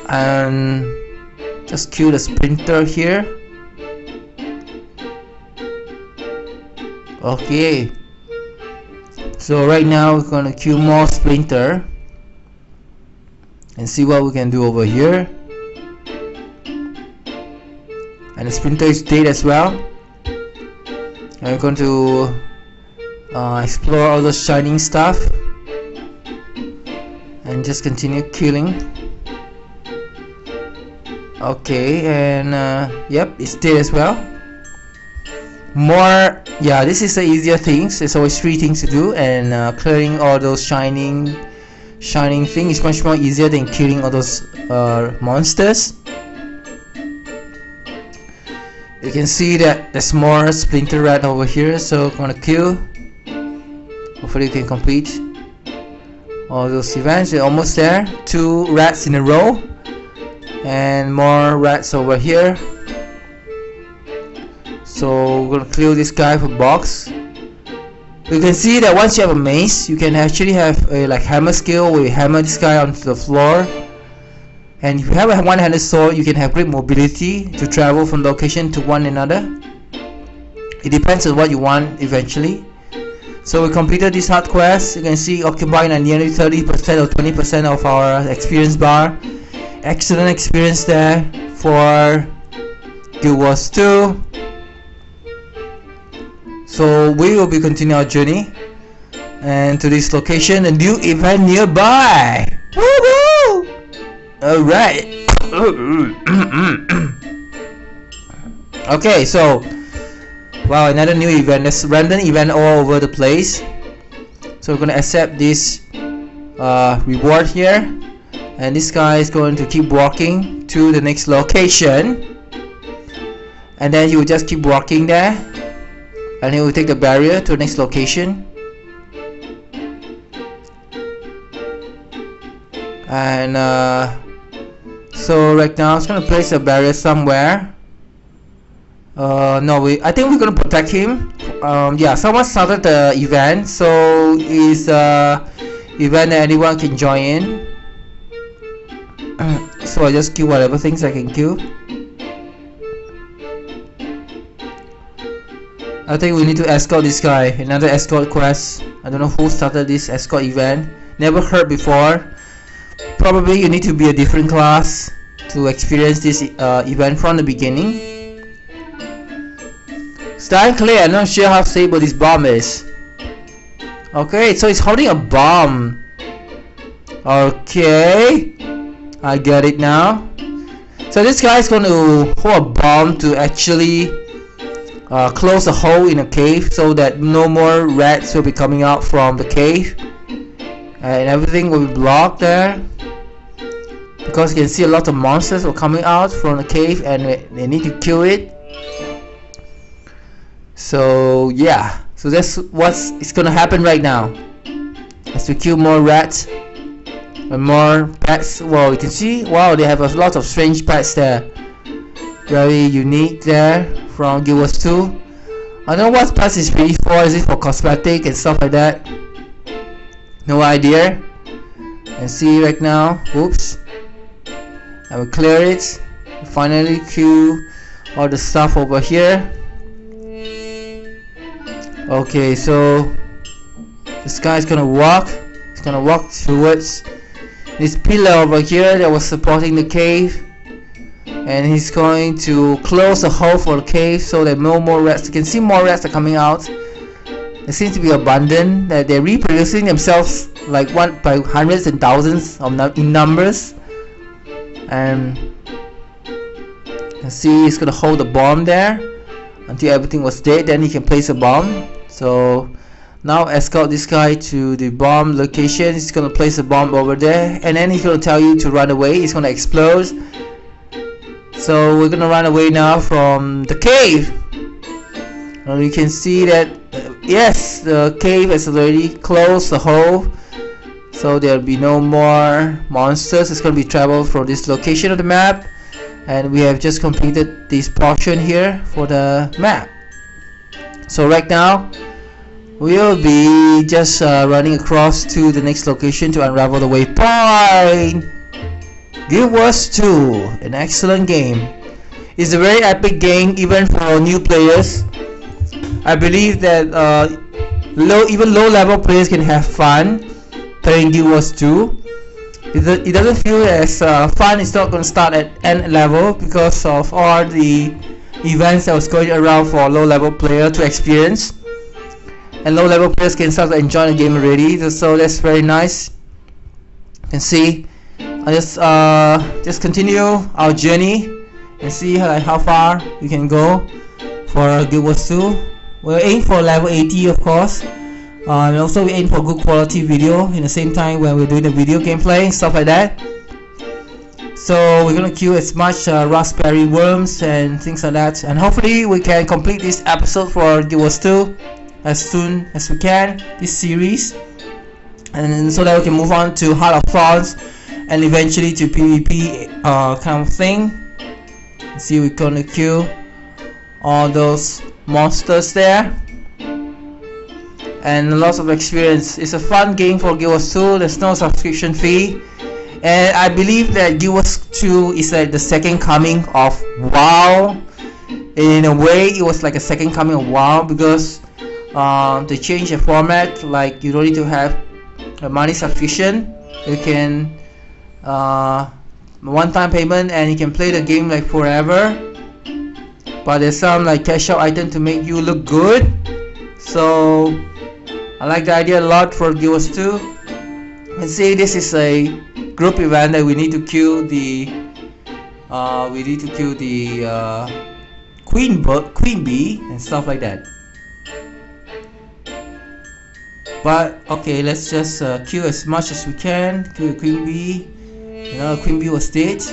and just kill the splinter here. Okay, so right now we're gonna kill more splinter and see what we can do over here. And the splinter is dead as well. And we're going to explore all those shining stuff and just continue killing. Okay, and yep, it's dead as well. More, yeah, this is the easier things. There's always 3 things to do, and clearing all those shining thing is much more easier than killing all those monsters. You can see that there's more splinter rat over here, so I'm gonna kill. Hopefully you can complete all those events. They're almost there. 2 rats in a row, and more rats over here. So we're gonna clear this guy for box. You can see that once you have a mace, you can actually have a like hammer skill where you hammer this guy onto the floor. And if you have a one-handed sword, you can have great mobility to travel from location to one another. It depends on what you want eventually. So we completed this hard quest. You can see occupying nearly 30% or 20% of our experience bar. Excellent experience there for Guild Wars 2. So we will be continuing our journey and to this location, a new event nearby. Woohoo! Alright. Okay, so wow, another new event. There's random event all over the place. So we're gonna accept this reward here, and this guy is going to keep walking to the next location, and then he will just keep walking there, and he will take the barrier to the next location. And so right now I'm just gonna place a barrier somewhere. No, I think we're gonna protect him. Yeah, someone started the event, so it's event that anyone can join in. So I just kill whatever things I can kill. I think we need to escort this guy. Another escort quest. I don't know who started this escort event. Never heard before. Probably you need to be a different class to experience this event from the beginning. Stand clear. I'm not sure how stable this bomb is. Okay, so it's holding a bomb. Okay, I get it now. So this guy is going to hold a bomb to actually close a hole in a cave so that no more rats will be coming out from the cave, and everything will be blocked there, because you can see a lot of monsters are coming out from the cave and they need to kill it. So yeah, so that's what's gonna happen right now as we kill more rats and more pets. Well, you can see, wow, they have a lot of strange pets there, very unique there from Guild Wars 2. I don't know what pets is really for. Is it for cosmetic and stuff like that? No idea. And see right now, oops, I will clear it. Finally kill all the stuff over here. Okay, so this guy's gonna walk. He's gonna walk towards this pillar over here that was supporting the cave, and he's going to close the hole for the cave so that no more rats. You can see more rats are coming out. They seem to be abundant. That they're reproducing themselves like one by hundreds and thousands in numbers. And see, he's gonna hold the bomb there. until everything was dead. Then he can place a bomb. So now escort this guy to the bomb location. He's gonna place a bomb over there, and then he's gonna tell you to run away. It's gonna explode. So we're gonna run away now from the cave. And you can see that yes, the cave has already closed the hole, so there'll be no more monsters. It's gonna be travel from this location of the map, and we have just completed this portion here for the map. So right now we'll be just running across to the next location to unravel the waypoint. Guild Wars 2, an excellent game. It's a very epic game even for new players. I believe that even low level players can have fun playing Guild Wars 2. It doesn't feel as fun. It's not going to start at end level because of all the events that was going around for low level player to experience. And low level players can start to enjoy the game already, so that's very nice. You can see I just continue our journey and see how far we can go for Guild Wars 2. We'll aim for level 80 of course, and also we aim for good quality video in the same time when we're doing the video gameplay, stuff like that. So we're gonna kill as much raspberry worms and things like that, and hopefully we can complete this episode for Guild Wars 2 as soon as we can, this series, and so that we can move on to Heart of Thorns and eventually to PvP kind of thing. See, we're gonna kill all those monsters there, and lots of experience. It's a fun game for Guild Wars 2. There's no subscription fee, and I believe that Guild Wars 2 is like the second coming of WoW. In a way, it was like a second coming of WoW because they changed the format. Like you don't need to have a money subscription. You can one-time payment, and you can play the game like forever. But there's some like cash out item to make you look good. So I like the idea a lot for Guild Wars 2. And see, this is a group event that we need to kill the queen bee and stuff like that. But okay, let's just kill as much as we can. Kill the queen bee. You know, the queen bee was dead.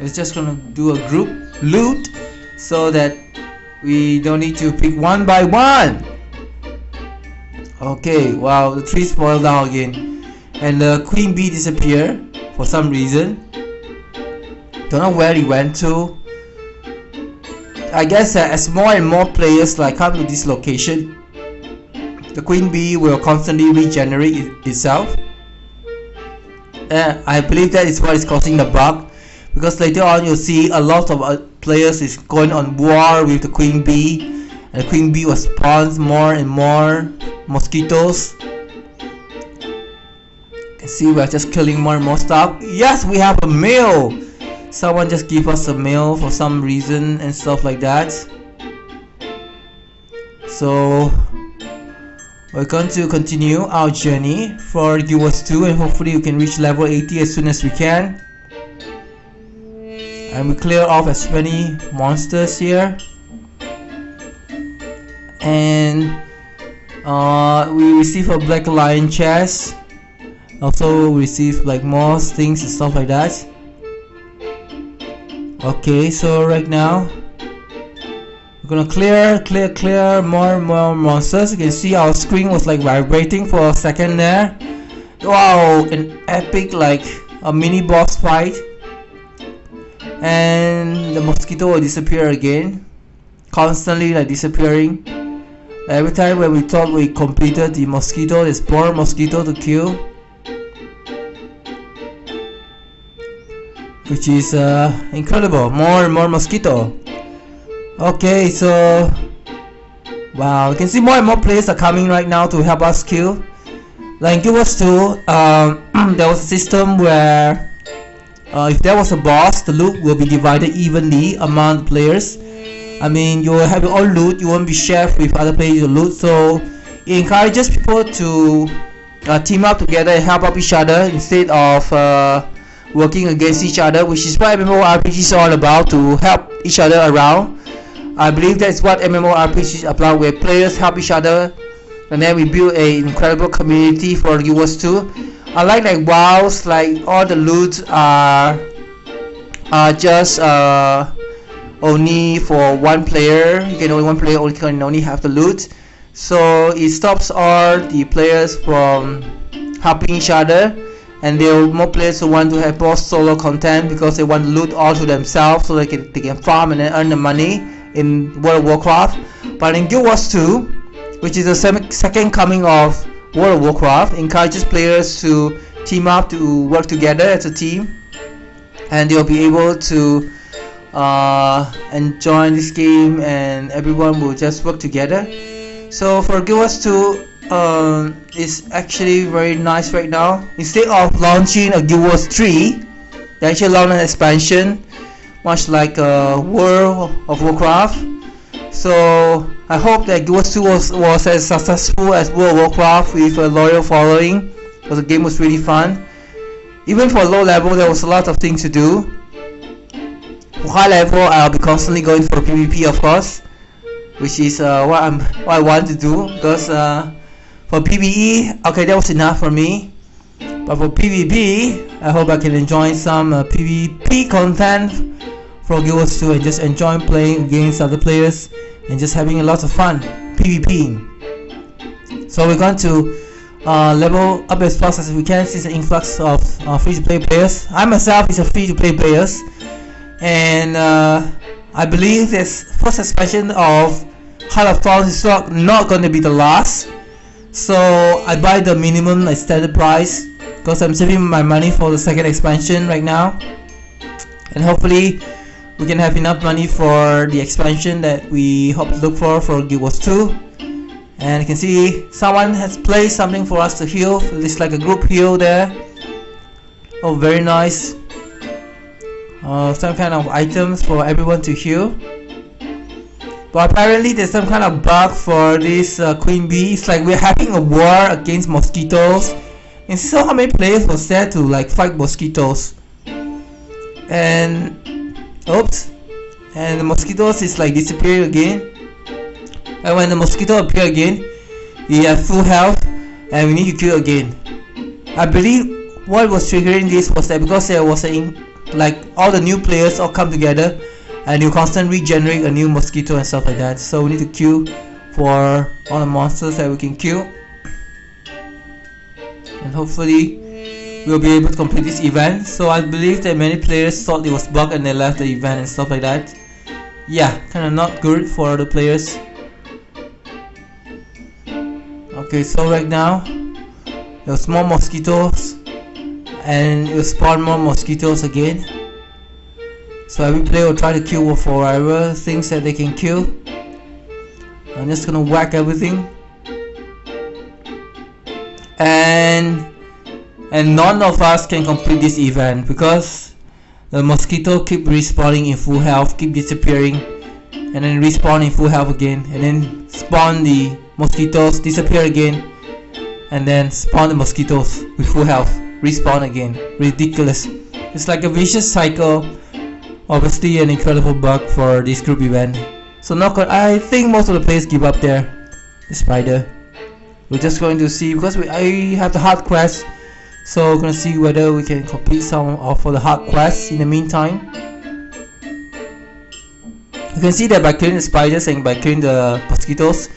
It's just gonna do a group loot so that we don't need to pick one by one. Okay, wow, the trees fall down again, and the queen bee disappeared for some reason. Don't know where he went to. I guess as more and more players like come to this location, the queen bee will constantly regenerate itself. I believe that is what is causing the bug, because later on you'll see a lot of players is going on war with the queen bee, and the queen bee will spawn more and more mosquitoes. You can see we're just killing more and more stuff. Yes, we have a meal. Someone just give us a meal for some reason and stuff like that. So we're going to continue our journey for Guild Wars 2, and hopefully we can reach level 80 as soon as we can. And we clear off as many monsters here. And we receive a black lion chest. Also we receive like more things and stuff like that. Okay, so right now we're gonna clear more monsters. You can see our screen was like vibrating for a second there. Wow, an epic like a mini boss fight. And the mosquito will disappear again, constantly like disappearing. Every time when we thought we completed the mosquito, there's more mosquito to kill, which is incredible. More and more mosquito. Okay, so wow, you can see more and more players are coming right now to help us kill. Like in Guild Wars 2, there was a system where if there was a boss, the loot will be divided evenly among the players. I mean, you will have your own loot, you won't be shared with other players' loot. So it encourages people to team up together and help out each other instead of working against each other, which is what MMORPG is all about, to help each other around. I believe that's what MMORPGs about, where players help each other, and then we build an incredible community for Guild Wars 2. I like WoW's, like all the loot are just only for one player. You can only one player can only have the loot, so it stops all the players from helping each other. And there are more players who want to have more solo content because they want to loot all to themselves, so they can farm and then earn the money in World of Warcraft. But in Guild Wars 2, which is the second coming of World of Warcraft, encourages players to team up, to work together as a team, and they'll be able to enjoy this game, and everyone will just work together. So for Guild Wars 2, it's actually very nice right now. Instead of launching a Guild Wars 3, they actually launched an expansion, much like World of Warcraft. So I hope that Guild Wars 2 was as successful as World of Warcraft with a loyal following, because the game was really fun. Even for low level, there was a lot of things to do. For high level, I'll be constantly going for PvP, of course, which is what I want to do, because for PvE, okay, that was enough for me. But for PvP, I hope I can enjoy some PvP content for Guild Wars 2 and just enjoy playing against other players and just having a lot of fun PvPing. So we're going to level up as fast as we can since the influx of free-to-play players. I myself is a free-to-play players, and I believe this first expansion of Heart of Thorns is not going to be the last. So I buy the minimum standard price because I'm saving my money for the second expansion right now, and hopefully we can have enough money for the expansion that we hope to look for Guild Wars 2. And you can see someone has placed something for us to heal. It's like a group heal there. Oh, very nice. Some kind of items for everyone to heal. But apparently there's some kind of bug for this queen bee. It's like we're having a war against mosquitoes. And so how many players was there to like fight mosquitoes? And oops, and the mosquitoes is like disappearing again. And when the mosquito appear again, we have full health and we need to kill again. I believe what was triggering this was that because there was like all the new players all come together and you constantly regenerate a new mosquito and stuff like that. So we need to queue for all the monsters that we can kill, and hopefully we'll be able to complete this event. So I believe that many players thought it was bugged and they left the event and stuff like that. Yeah, kinda not good for the players. Okay, so right now there's more mosquitoes and it will spawn more mosquitoes again. So every player will try to kill for whatever things that they can kill. I'm just gonna whack everything, and none of us can complete this event because the mosquito keep respawning in full health, keep disappearing, and then respawn in full health again, and then spawn the mosquitoes, disappear again, and then spawn the mosquitoes with full health, respawn again. Ridiculous. It's like a vicious cycle. Obviously an incredible bug for this group event. So I think most of the players give up there. The spider. We're just going to see, because I have the hard quest, so we're gonna see whether we can complete some of the hard quests in the meantime. You can see that by killing the spiders and by killing the mosquitoes,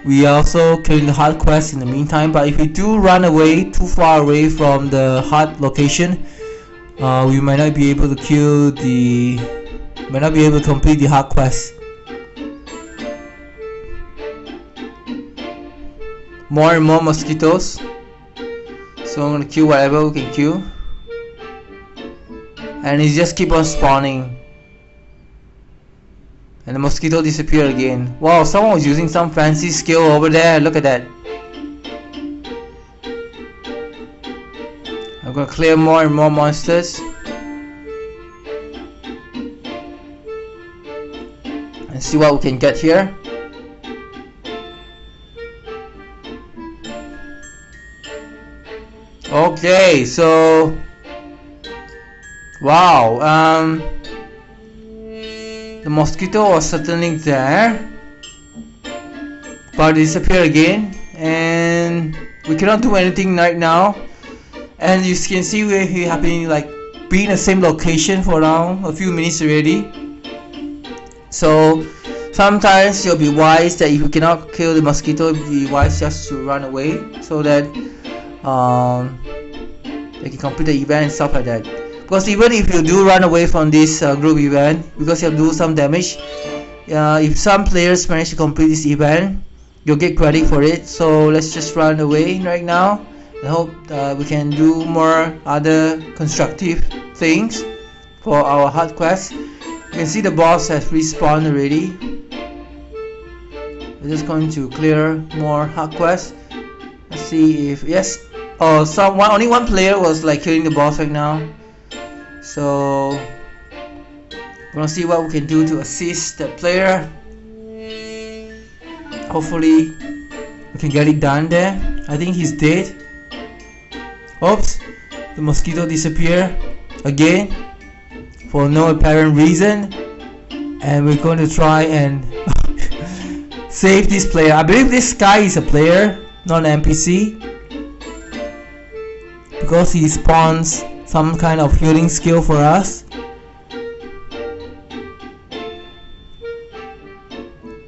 we are also killing the hard quest in the meantime. But if we do run away too far away from the hard location, we might not be able to complete the hard quest. More and more mosquitoes, so I'm gonna kill whatever we can kill, and it just keep on spawning, and the mosquito disappear again. Wow, someone was using some fancy skill over there. Look at that. I'm gonna clear more and more monsters and see what we can get here. Okay, so wow, the The mosquito was certainly there, but it disappeared again, and we cannot do anything right now. And you can see we have been like be in the same location for around a few minutes already. So sometimes you'll be wise that if you cannot kill the mosquito, it'll be wise just to run away so that they can complete the event and stuff like that. Because even if you do run away from this group event, because you have to do some damage, if some players manage to complete this event, you'll get credit for it. So let's just run away right now. I hope we can do more other constructive things for our hard quest. You can see the boss has respawned already. We're just going to clear more hard quests. Let's see if yes. Oh, only one player was like killing the boss right now. So we're gonna see what we can do to assist that player. Hopefully we can get it done there. I think he's dead. Oops, the mosquito disappeared again for no apparent reason, and we're going to try and save this player. I believe this guy is a player, not an NPC, because he spawns some kind of healing skill for us.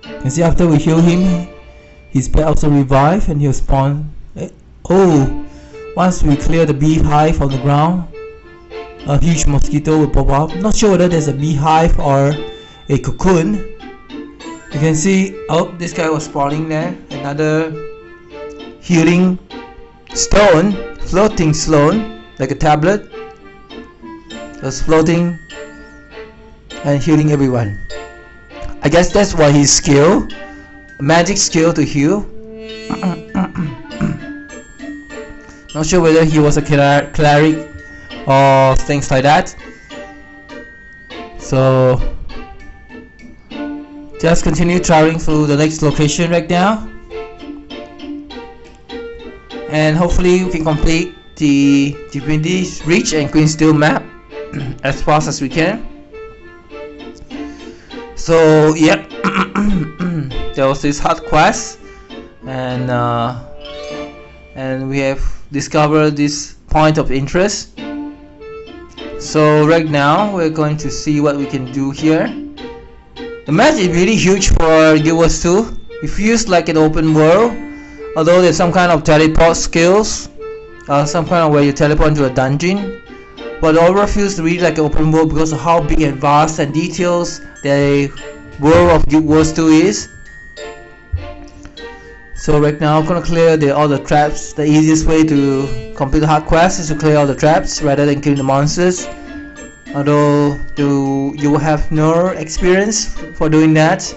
You can see after we heal him, his pet also revive and he'll spawn. Oh! Once we clear the beehive on the ground, a huge mosquito will pop up. Not sure whether there's a beehive or a cocoon. You can see, oh, this guy was spawning there. Another healing stone, floating stone, like a tablet. Just floating and healing everyone. I guess that's what his skill, magic skill to heal. Not sure whether he was a cleric or things like that. So just continue traveling through the next location right now, and hopefully we can complete the Divinity's Reach and Queen's map as fast as we can. So yep, there was this hard quest, and we have discovered this point of interest. So right now we're going to see what we can do here. The map is really huge for Guild Wars 2. It feels like an open world, although there's some kind of teleport skills, some kind of where you teleport into a dungeon, but the overall feels really like an open world because of how big and vast and details the world of Guild Wars 2 is. So right now I'm gonna clear all the traps. The easiest way to complete the hard quest is to clear all the traps rather than killing the monsters. Although you will have no experience for doing that,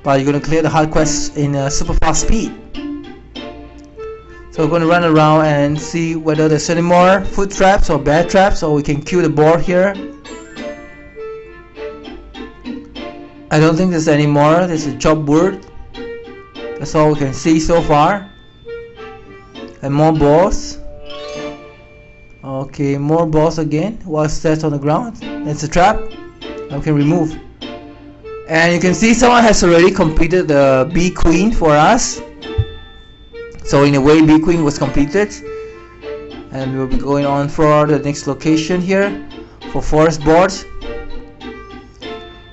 but you're gonna clear the hard quest in a super fast speed. So we're gonna run around and see whether there's any more foot traps or bear traps, or we can kill the boar here. I don't think there's any more. There's a chopped wood. That's all we can see so far. And more balls. Okay, more balls again. What's that on the ground? That's a trap. We can remove. And you can see someone has already completed the Bee Queen for us. So in a way, Bee Queen was completed. And we'll be going on for the next location here for forest board.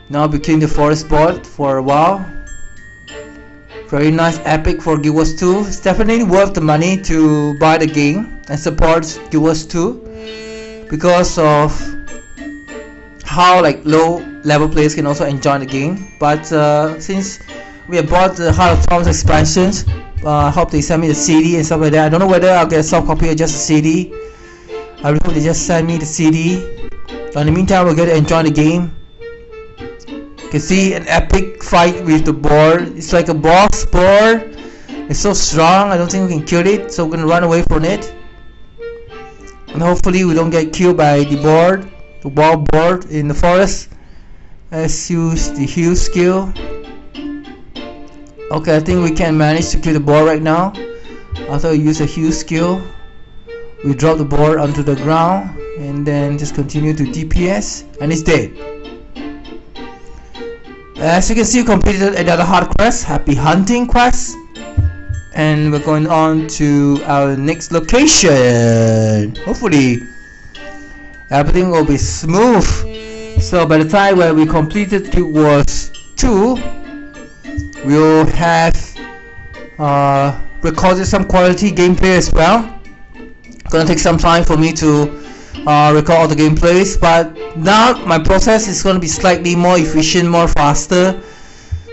Now be killing the forest board for a while. Very nice epic for Guild Wars 2. It's definitely worth the money to buy the game and support Guild Wars 2 because of how like low level players can also enjoy the game. But since we have bought the Heart of Storms expansions, I hope they send me the CD and stuff like that. I don't know whether I'll get a soft copy or just a CD. I really hope they just send me the CD. But in the meantime, we'll get to enjoy the game. You can see an epic fight with the boar. It's like a boss boar. It's so strong, I don't think we can kill it, so we're gonna run away from it. And hopefully we don't get killed by the wild boar in the forest. Let's use the heal skill. Okay, I think we can manage to kill the boar right now. After we use a heal skill, we drop the boar onto the ground and then just continue to DPS, and it's dead. As you can see, we completed another hard quest, happy hunting quest, and we're going on to our next location. Hopefully everything will be smooth. So by the time when we completed Guild Wars 2, we'll have recorded some quality gameplay as well. Gonna take some time for me to record all the gameplays, but now my process is going to be slightly more efficient, more faster.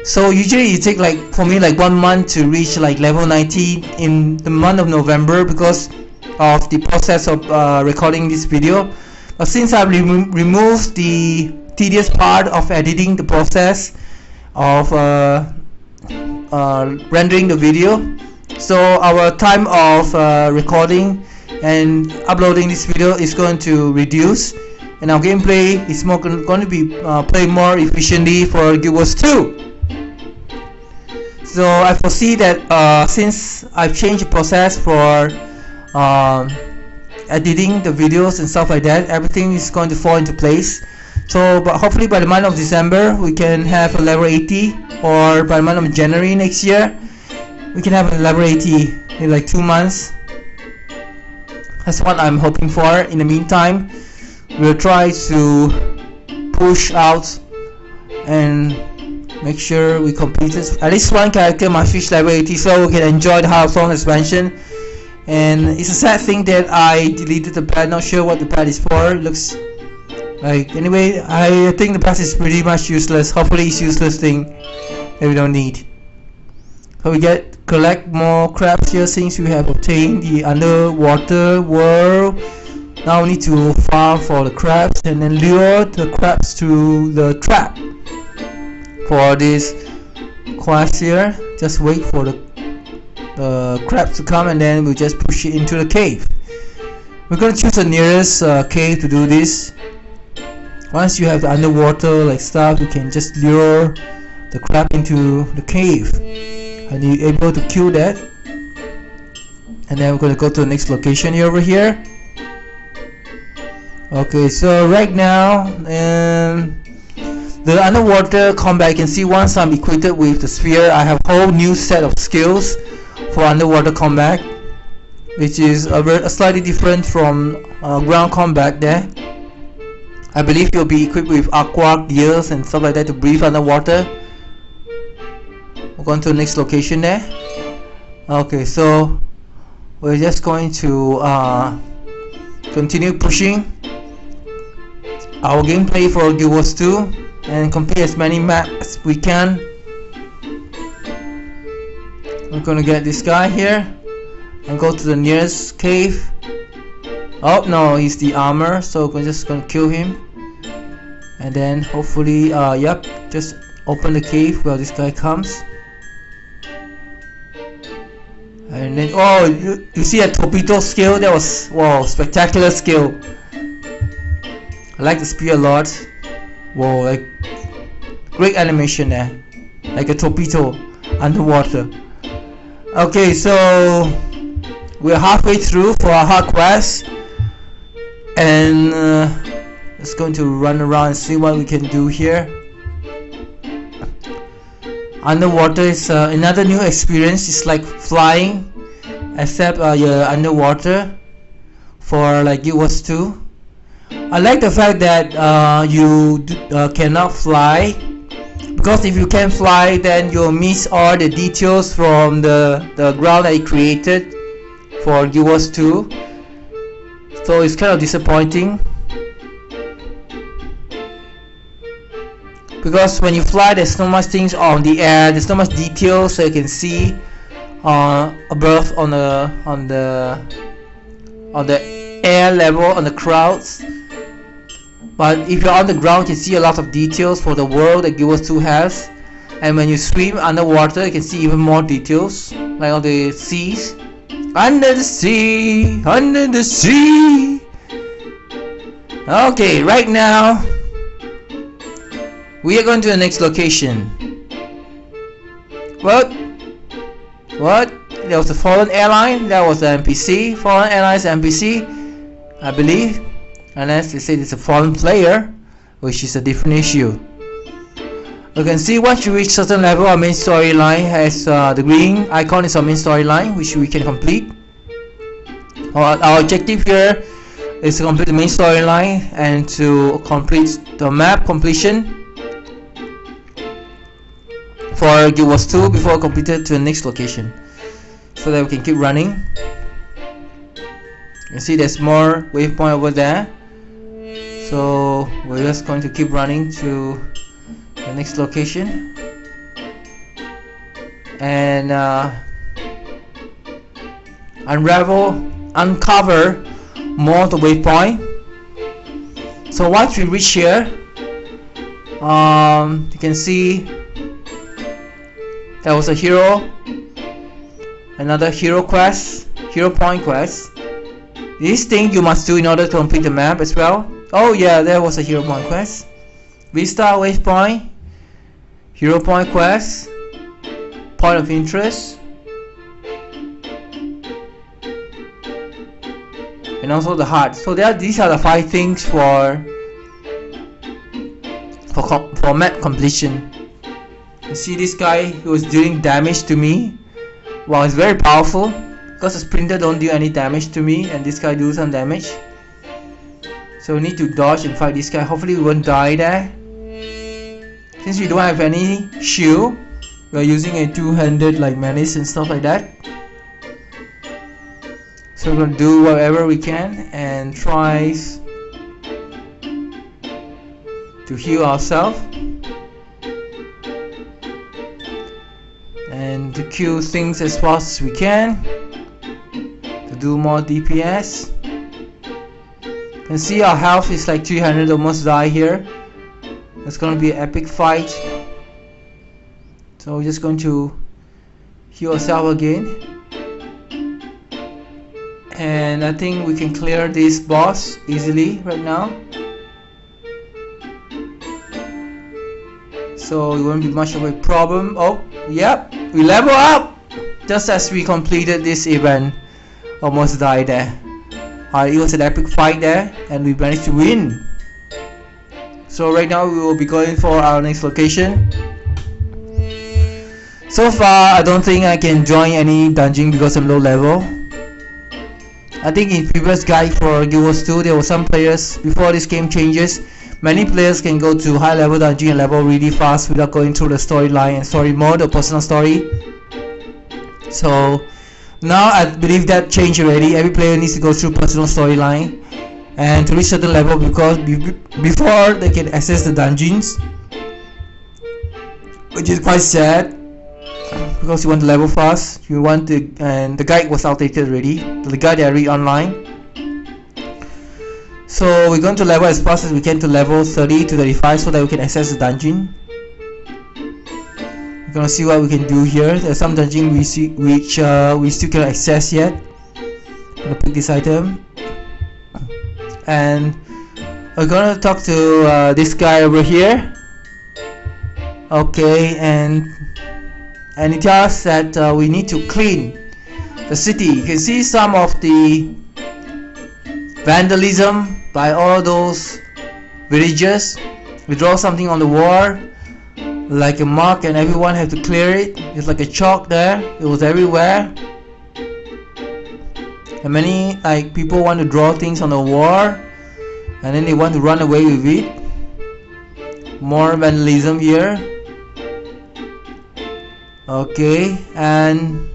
So usually it take like for me like 1 month to reach like level 90 in the month of November because of the process of recording this video. But since I've removed the tedious part of editing, the process of rendering the video, so our time of recording and uploading this video is going to reduce, and our gameplay is more going to be played more efficiently for Guild Wars 2. So I foresee that since I've changed the process for editing the videos and stuff like that, everything is going to fall into place. So but hopefully by the month of December we can have a level 80, or by the month of January next year we can have a level 80 in like 2 months. That's what I'm hoping for. In the meantime, we'll try to push out and make sure we complete it. At least one character must reach level 80 so we can enjoy the Hearthstone expansion. And it's a sad thing that I deleted the pad. Not sure what the pad is for. It looks like, anyway, I think the pad is pretty much useless. Hopefully it's useless thing that we don't need. So we collect more crabs here since we have obtained the underwater world. Now we need to farm for the crabs and then lure the crabs to the trap. For this quest here, just wait for the crabs to come and then we'll just push it into the cave. We're gonna choose the nearest cave to do this. Once you have the underwater like stuff, you can just lure the crab into the cave. And you're able to kill that, and then we're going to go to the next location here over here. Okay, so right now the underwater combat, you can see once I'm equipped with the sphere, I have a whole new set of skills for underwater combat, which is slightly different from ground combat there. I believe you'll be equipped with aqua gears and stuff like that to breathe underwater. We're going to the next location there. Okay, so we're just going to continue pushing our gameplay for Guild Wars 2 and complete as many maps as we can. We're going to get this guy here and go to the nearest cave. Oh no, he's the armor, so we're just going to kill him. And then hopefully, yep, just open the cave where this guy comes. And then, oh, you see that torpedo skill? That was, wow, spectacular skill. I like the spear a lot. Whoa, like great animation there, like a torpedo underwater. Okay, so we're halfway through for our hard quest, and just going to run around and see what we can do here. Underwater is another new experience. It's like flying, except you're underwater for like Guild Wars 2. I like the fact that you cannot fly, because if you can fly then you'll miss all the details from the ground that you created for Guild Wars 2. So it's kind of disappointing, because when you fly there's so much things on the air, there's so much details so you can see above on the air level, on the clouds. But if you're on the ground, you can see a lot of details for the world that Guild Wars 2 has. And when you swim underwater, you can see even more details, like on the seas. Under the sea, under the sea. Okay, right now we are going to the next location. What? There was a fallen airline. That was the NPC. Fallen airlines NPC, I believe. Unless they say it's a fallen player, which is a different issue. You can see once you reach certain level, our main storyline has the green icon is our main storyline, which we can complete. Our objective here is to complete the main storyline and to complete the map completion for Guild Wars 2 before completed to the next location, so that we can keep running. You see there's more waypoint over there, so we're just going to keep running to the next location and uncover more of the waypoint. So once we reach here, you can see there was a hero, another hero quest, hero point quest. These things you must do in order to complete the map as well. Oh yeah, there was a hero point quest, Vistas waypoint, hero point quest, point of interest, and also the heart. So these are the 5 things for map completion. You see this guy who was doing damage to me. Wow, it's very powerful because the sprinter don't do any damage to me, and this guy do some damage. So we need to dodge and fight this guy. Hopefully we won't die there. Since we don't have any shield, we are using a two-handed like menace and stuff like that. So we're gonna do whatever we can and try to heal ourselves and to kill things as fast as we can to do more DPS. You can see our health is like 300, almost die here. It's gonna be an epic fight. So we're just going to heal ourselves again. And I think we can clear this boss easily right now. So it won't be much of a problem. Oh, yep, we level up just as we completed this event. Almost died there. It was an epic fight there, and we managed to win. So right now we will be going for our next location. So far, I don't think I can join any dungeon because I'm low level. I think in previous guide for Guild Wars 2, there were some players, before this game changes, many players can go to high level dungeon and level really fast without going through the storyline and story mode or personal story. So now I believe that changed already. Every player needs to go through personal storyline and to reach certain level, because before they can access the dungeons, which is quite sad. Because you want to level fast, you want to, and the guide was outdated already, the guide that I read online. So we're going to level as fast as we can to level 30 to 35 so that we can access the dungeon. We're gonna see what we can do here. There's some dungeon we see which we still cannot access yet. I'm gonna pick this item, and we're gonna talk to this guy over here. Okay, and it tells us that we need to clean the city. You can see some of the vandalism by all those villagers. We draw something on the wall like a mark, and everyone have to clear it. It's like a chalk there. It was everywhere, and many like people want to draw things on the wall and then they want to run away with it. More vandalism here. Okay, and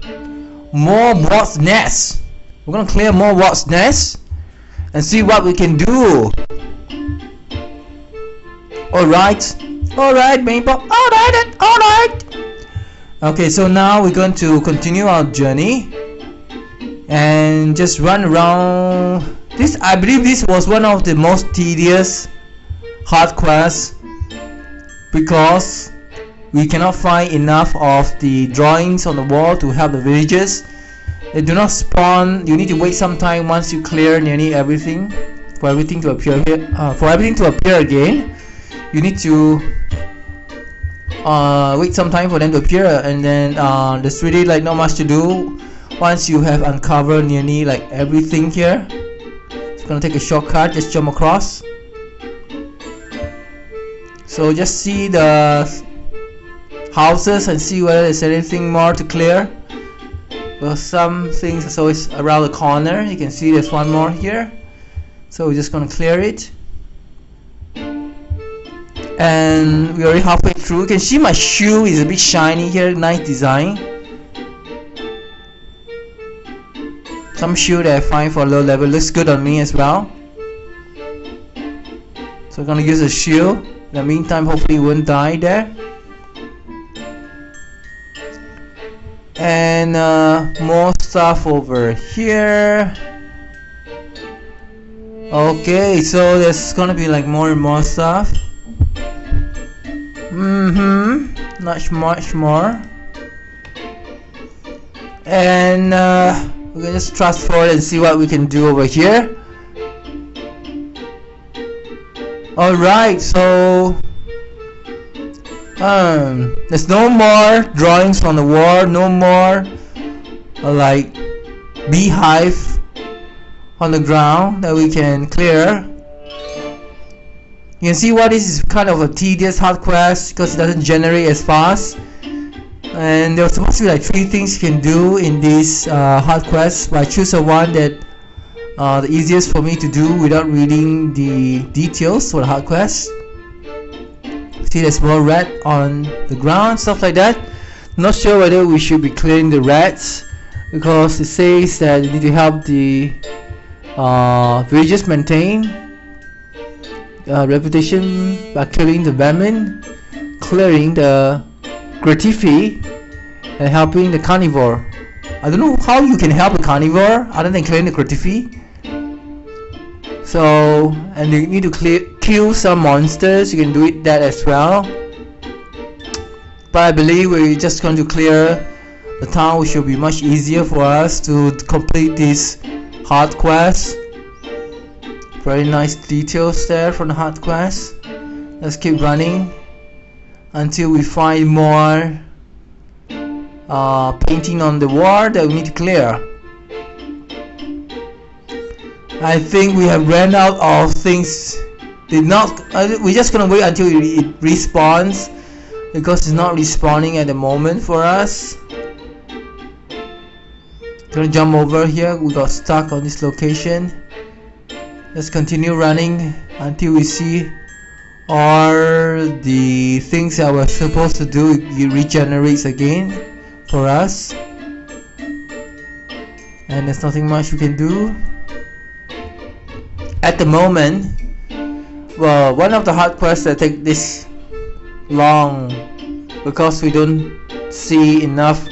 more wasp nests. We're gonna clear more wasp nests and see what we can do. Alright, main pop. Alright. Okay, so now we're going to continue our journey and just run around. I believe this was one of the most tedious hard quests because we cannot find enough of the drawings on the wall to help the villagers. They do not spawn. You need to wait some time once you clear nearly everything for everything to appear here. For everything to appear again, you need to wait some time for them to appear, and then there's really like not much to do once you have uncovered nearly like everything here. It's gonna take a shortcut, just jump across. So just see the houses and see whether there's anything more to clear. Well, some things is always around the corner. You can see there's one more here, so we're just gonna clear it. And we're already halfway through. You can see my shoe is a bit shiny here. Nice design. Some shoe that I find for low level looks good on me as well. So we're gonna use a shoe. In the meantime, hopefully it won't die there. And more stuff over here. Okay, so there's gonna be like more and more stuff. Not much more. And we can just trust forward and see what we can do over here. Alright, so there's no more drawings on the wall, no more like beehive on the ground that we can clear. You can see why this is kind of a tedious hard quest, because it doesn't generate as fast. And there's supposed to be like 3 things you can do in this hard quest, but I choose the one that the easiest for me to do without reading the details for the hard quest. See, there's more rat on the ground, stuff like that. Not sure whether we should be clearing the rats, because it says that you need to help the villagers maintain reputation by killing the vermin, clearing the gratifi, and helping the carnivore. I don't know how you can help a carnivore other than clearing the gratifi. So, and you need to kill some monsters. You can do that as well. But I believe we're just going to clear the town, which will be much easier for us to complete this hard quest. Very nice details there from the hard quest. Let's keep running until we find more painting on the wall that we need to clear. I think we have ran out of things. We're just gonna wait until it respawns, because it's not respawning at the moment for us. Gonna jump over here. We got stuck on this location. Let's continue running until we see all the things that we're supposed to do. It regenerates again for us, and there's nothing much we can do at the moment. Well, one of the hard quests that take this long because we don't see enough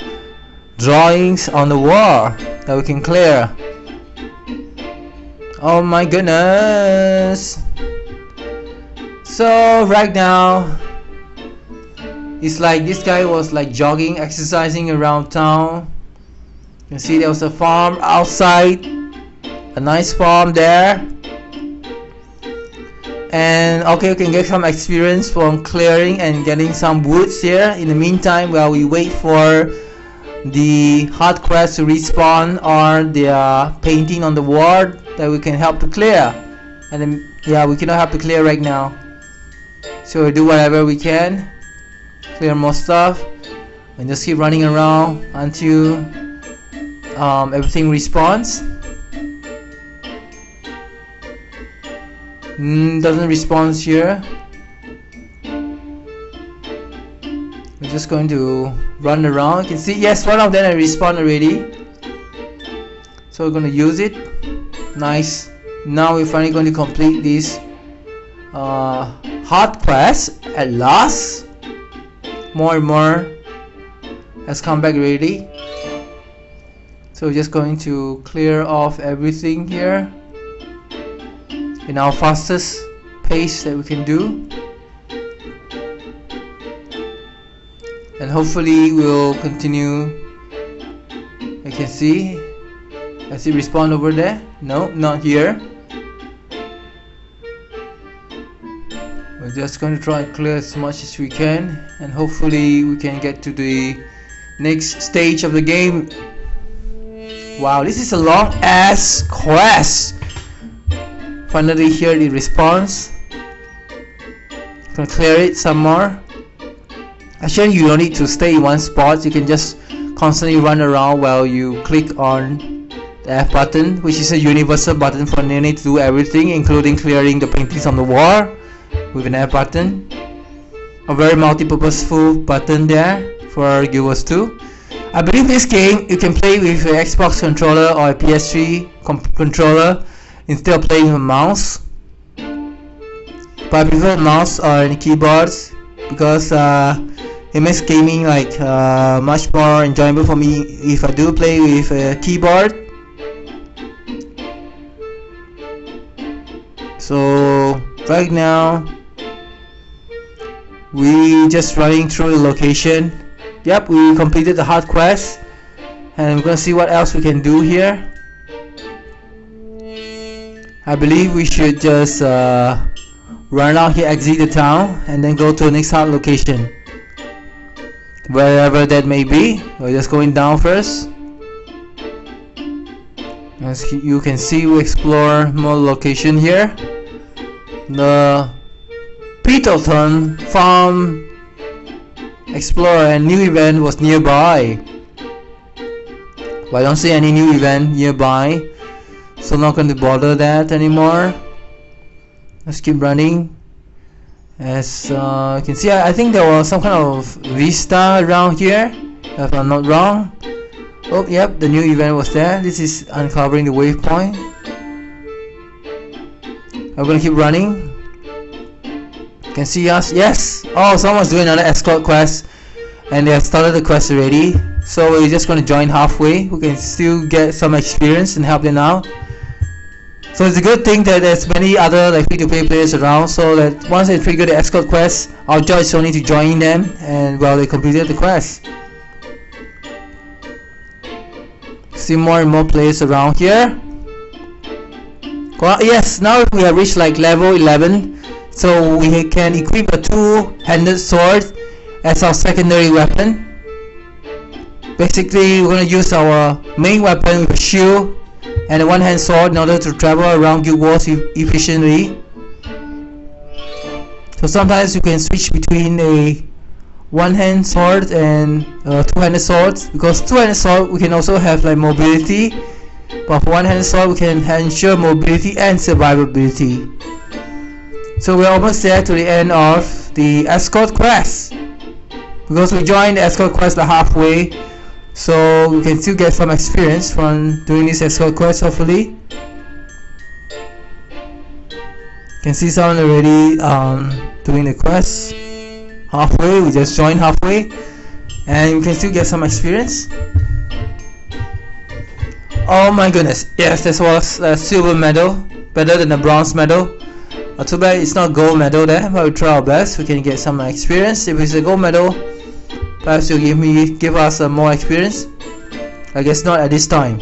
drawings on the wall that we can clear. Oh my goodness. So right now it's like this guy was like jogging, exercising around town. You can see there was a farm outside, a nice farm there. And okay, we can get some experience from clearing and getting some woods here. In the meantime, while we wait for the hard quest to respawn or the painting on the wall that we can help to clear. And then, yeah, we cannot help to clear right now, so we'll do whatever we can, clear more stuff, and just keep running around until everything respawns. Doesn't respond here. We're just going to run around. You can see, yes, one of them has respawned already, so we're going to use it. Nice. Now we're finally going to complete this hard quest at last. More and more has come back already, so we're just going to clear off everything here in our fastest pace that we can do, and hopefully we'll continue. You can see, I see respawn over there. No, not here. We're just going to try and clear as much as we can, and hopefully we can get to the next stage of the game. Wow, this is a long ass quest. Finally here it responds. Gonna clear it some more. Actually, you don't need to stay in one spot. You can just constantly run around while you click on the F button, which is a universal button for nearly to do everything, including clearing the paintings on the wall with an F button. A very multi-purposeful button there for viewers too. I believe this game you can play with an Xbox controller or a PS3 controller instead of playing with a mouse. But I prefer a mouse or any keyboards because it makes gaming like much more enjoyable for me if I do play with a keyboard. So right now we just running through the location. Yep, we completed the hard quest, and we're gonna see what else we can do here. I believe we should just run out here, exit the town, and then go to the next hard location, wherever that may be. We're just going down first. As you can see, we explore more location here. The Bitrate Farm Explorer and new event was nearby, but I don't see any new event nearby, so I'm not going to bother that anymore. Let's keep running. As you can see, I think there was some kind of Vista around here, if I'm not wrong. Oh, yep, the new event was there. This is uncovering the waypoint. I'm gonna keep running. You can see us. Yes! Oh, someone's doing another escort quest, and they have started the quest already. So we're just gonna join halfway. We can still get some experience and help them out. So it's a good thing that there's many other like free-to-play players around, so that once they trigger the escort quest, our job is only to join them and well, they completed the quest. See more and more players around here. Well, yes, now we have reached like level 11, so we can equip a two-handed sword as our secondary weapon. Basically, we're going to use our main weapon with a shield and a one-hand sword in order to travel around guild walls efficiently. So sometimes you can switch between a one-hand sword and two-handed swords, because two-handed sword we can also have like mobility, but for one-handed sword we can ensure mobility and survivability. So we're almost there to the end of the escort quest, because we joined the escort quest halfway, so we can still get some experience from doing this escort quest. Hopefully you can see someone already doing the quest halfway. We just joined halfway and you can still get some experience. Oh my goodness, yes, this was a silver medal, better than a bronze medal. Too bad it's not gold medal there, but we'll try our best. We can get some experience. If it's a gold medal, perhaps you'll give us more experience. I guess not at this time.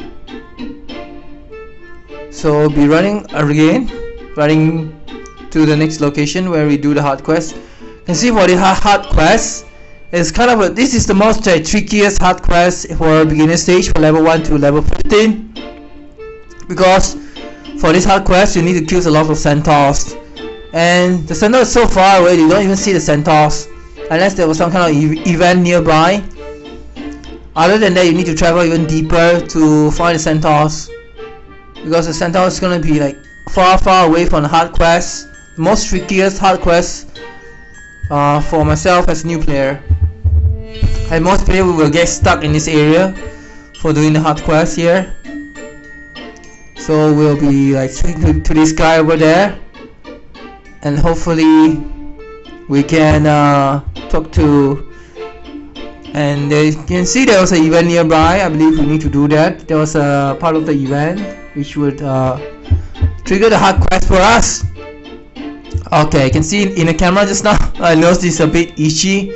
So we'll be running again, running to the next location where we do the hard quest. You can see for the hard quest, it's kind of this is the most trickiest hard quest for beginner stage, for level 1 to level 15, because for this hard quest you need to kill a lot of centaurs, and the centaur is so far away you don't even see the centaurs unless there was some kind of event nearby. Other than that, you need to travel even deeper to find the centaurs, because the centaur is going to be like far away from the hard quest, the most trickiest hard quest for myself as a new player. And most players will get stuck in this area for doing the hard quest here. So we'll be like speaking to this guy over there, and hopefully we can talk to, and you can see there was an event nearby. I believe we need to do that. There was a part of the event which would trigger the hard quest for us. Okay, you can see in the camera just now my nose is a bit itchy,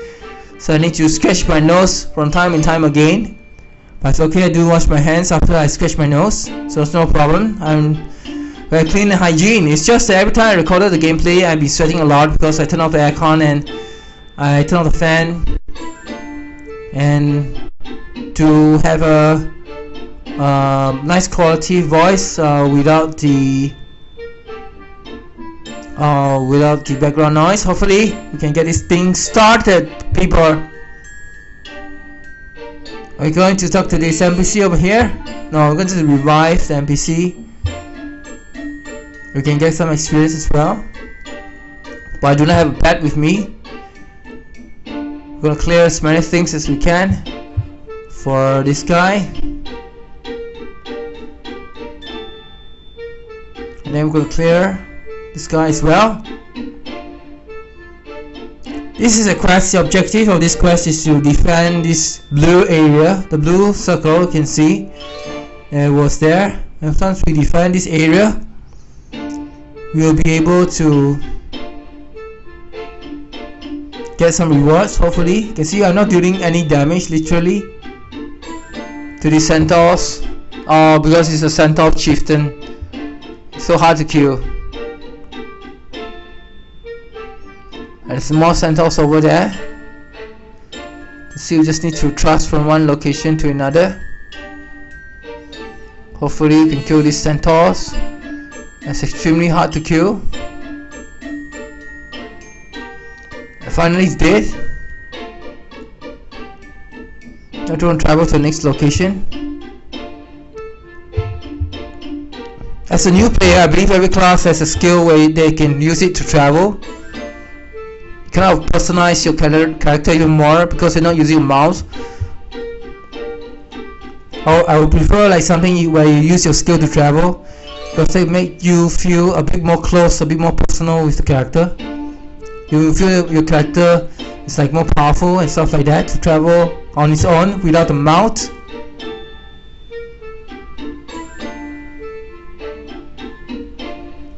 so I need to scratch my nose from time and time again. But it's okay, I do wash my hands after I scratch my nose, so it's no problem. I'm very clean and hygiene. It's just that every time I recorded the gameplay I'd be sweating a lot because I turn off the aircon and I turn off the fan, and to have a nice quality voice without the without the background noise. Hopefully we can get this thing started, people. We're going to talk to this NPC over here. No, we're going to revive the NPC. We can get some experience as well, but I do not have a pet with me. We're gonna clear as many things as we can for this guy, and then we're gonna clear this guy as well. This is a quest. The objective of this quest is to defend this blue area, the blue circle. You can see it was there, and once we defend this area, we will be able to get some rewards. Hopefully, you can see I'm not doing any damage literally to the centaurs, because it's a centaur chieftain. It's so hard to kill. And there's more centaurs over there. You see, we just need to trust from one location to another. Hopefully we can kill these centaurs. It's extremely hard to kill. And finally it's dead. Now to travel to the next location. As a new player, I believe every class has a skill where they can use it to travel. You cannot personalize your character even more because you're not using a mouse. I would prefer like something where you use your skill to travel, because they make you feel a bit more close, a bit more personal with the character. You feel your character is like more powerful and stuff like that to travel on its own without a mount.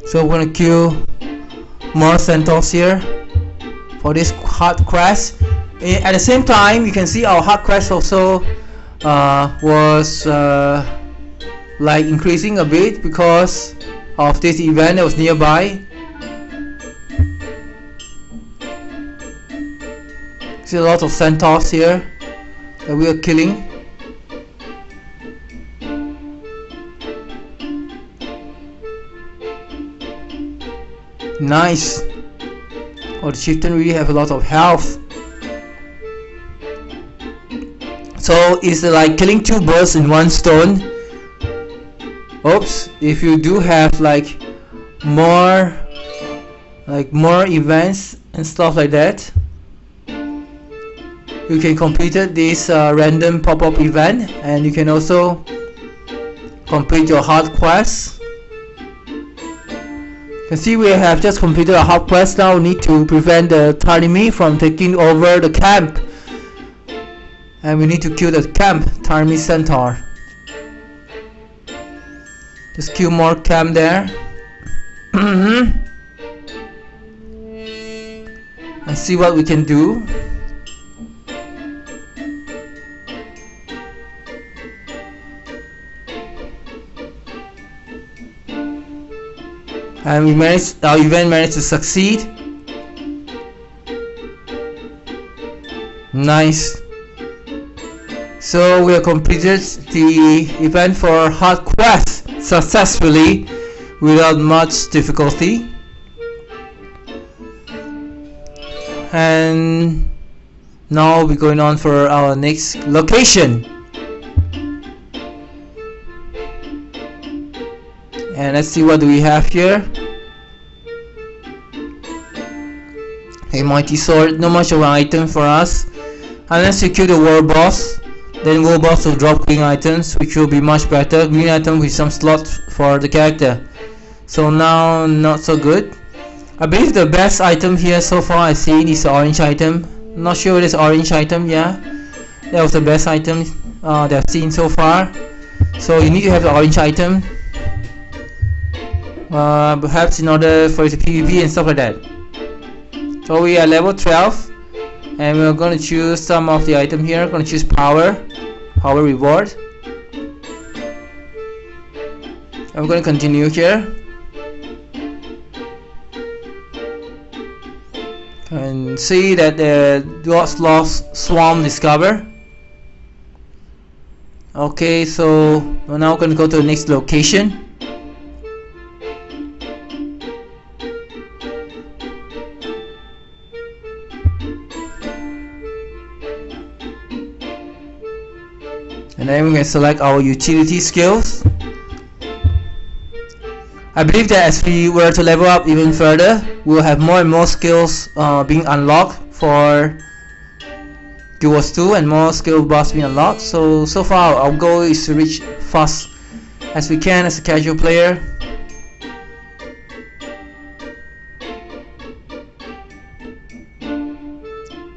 So we're gonna kill more centaurs here for this hard quest. At the same time, you can see our hard quest also was like increasing a bit because of this event that was nearby. See a lot of centaurs here that we are killing. Nice. Oh, the chieftain really have a lot of health. So it's like killing two birds in one stone. Oops, if you do have like more events and stuff like that, you can complete this random pop-up event, and you can also complete your hard quest. You can see we have just completed a hard quest. Now we need to prevent the Tarnimi from taking over the camp, and we need to kill the camp Tarnimi centaur. Just kill more camp there. And see what we can do. And we managed, our event managed to succeed. Nice. So we have completed the event for hard quest successfully without much difficulty. And now we're going on for our next location. And let's see what do we have here. A mighty sword, not much of an item for us. Unless you kill the war boss, then war boss will drop green items, which will be much better. Green item with some slots for the character. So now not so good. I believe the best item here so far I've seen is the orange item. Not sure whether it's orange item, yeah. That was the best item that I've seen so far. So you need to have the orange item. Perhaps in order for the PvP and stuff like that. So we are level 12, and we're going to choose some of the item here. We're going to choose power reward, and we're going to continue here. And see that the Dwarf's Lost Swarm discover. Okay, so we're now going to go to the next location. then we can select our utility skills. I believe that as we were to level up even further, we'll have more and more skills being unlocked for Guild Wars 2 and more skill bars being unlocked. So far our goal is to reach fast as we can as a casual player.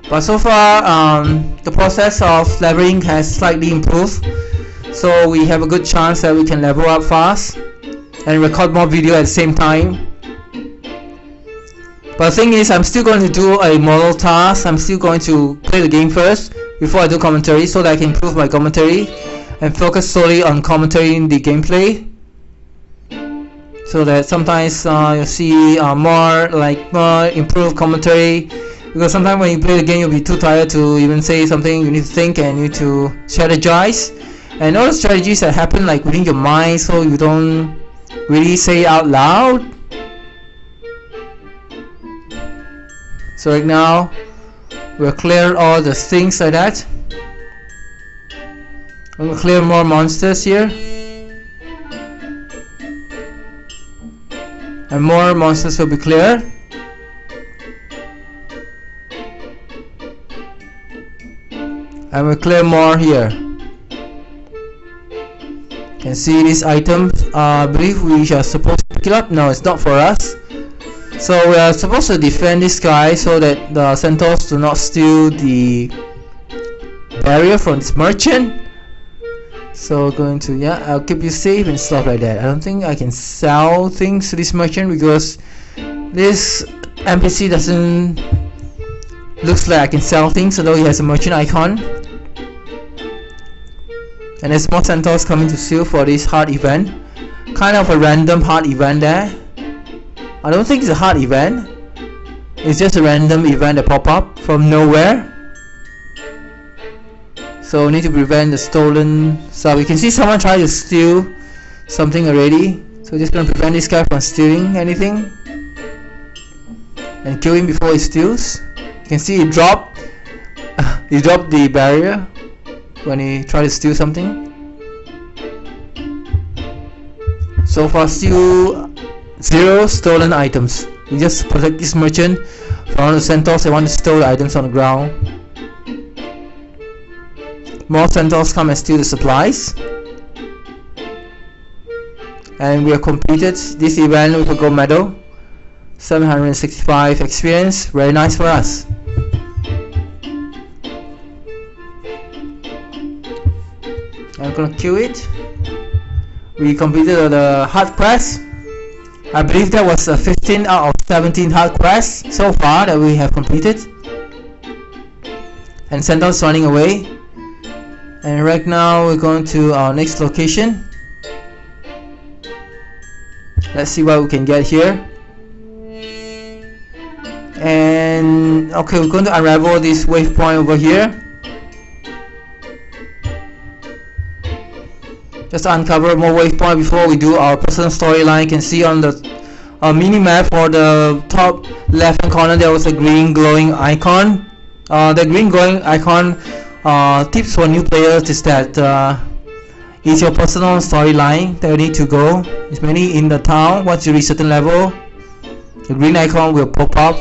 But so far the process of leveling has slightly improved, so we have a good chance that we can level up fast and record more video at the same time. But the thing is, I'm still going to do a model task. I'm still going to play the game first before I do commentary, so that I can improve my commentary and focus solely on commentating the gameplay, so that sometimes you'll see more improved commentary. Because sometimes when you play the game, you'll be too tired to even say something. You need to think and you need to strategize, and all the strategies that happen like within your mind, so you don't really say it out loud. So right now we'll clear all the things like that. We'll clear more monsters here, and more monsters will be cleared. And we'll clear more here. You can see these items. I believe we are supposed to pick it up. No, it's not for us. So we are supposed to defend this guy so that the centaurs do not steal the barrier from this merchant. So going to, yeah, I'll keep you safe and stuff like that. I don't think I can sell things to this merchant because this NPC doesn't looks like I can sell things, although he has a merchant icon. And there's more centaurs coming to steal for this hard event. Kind of a random hard event there. I don't think it's a hard event. It's just a random event that pop up from nowhere. So we need to prevent the stolen stuff. You can see someone try to steal something already. So we're just gonna prevent this guy from stealing anything and kill him before he steals. You can see he dropped the barrier when he tried to steal something. So far still 0 stolen items. We just protect this merchant from the centaurs that want to steal the items on the ground. More centaurs come and steal the supplies. And we have completed this event with a gold medal. 765 experience, very nice for us. I'm gonna kill it. We completed the hard quest. I believe that was 15 out of 17 hard quests so far that we have completed. And centaurs running away. And right now we're going to our next location. Let's see what we can get here. And okay, we're going to unravel this waypoint over here. Just to uncover more waypoint before we do our personal storyline. You can see on the mini map for the top left hand corner there was a green glowing icon. The green glowing icon tips for new players is that it's your personal storyline that you need to go. It's mainly in the town. Once you reach certain level, the green icon will pop up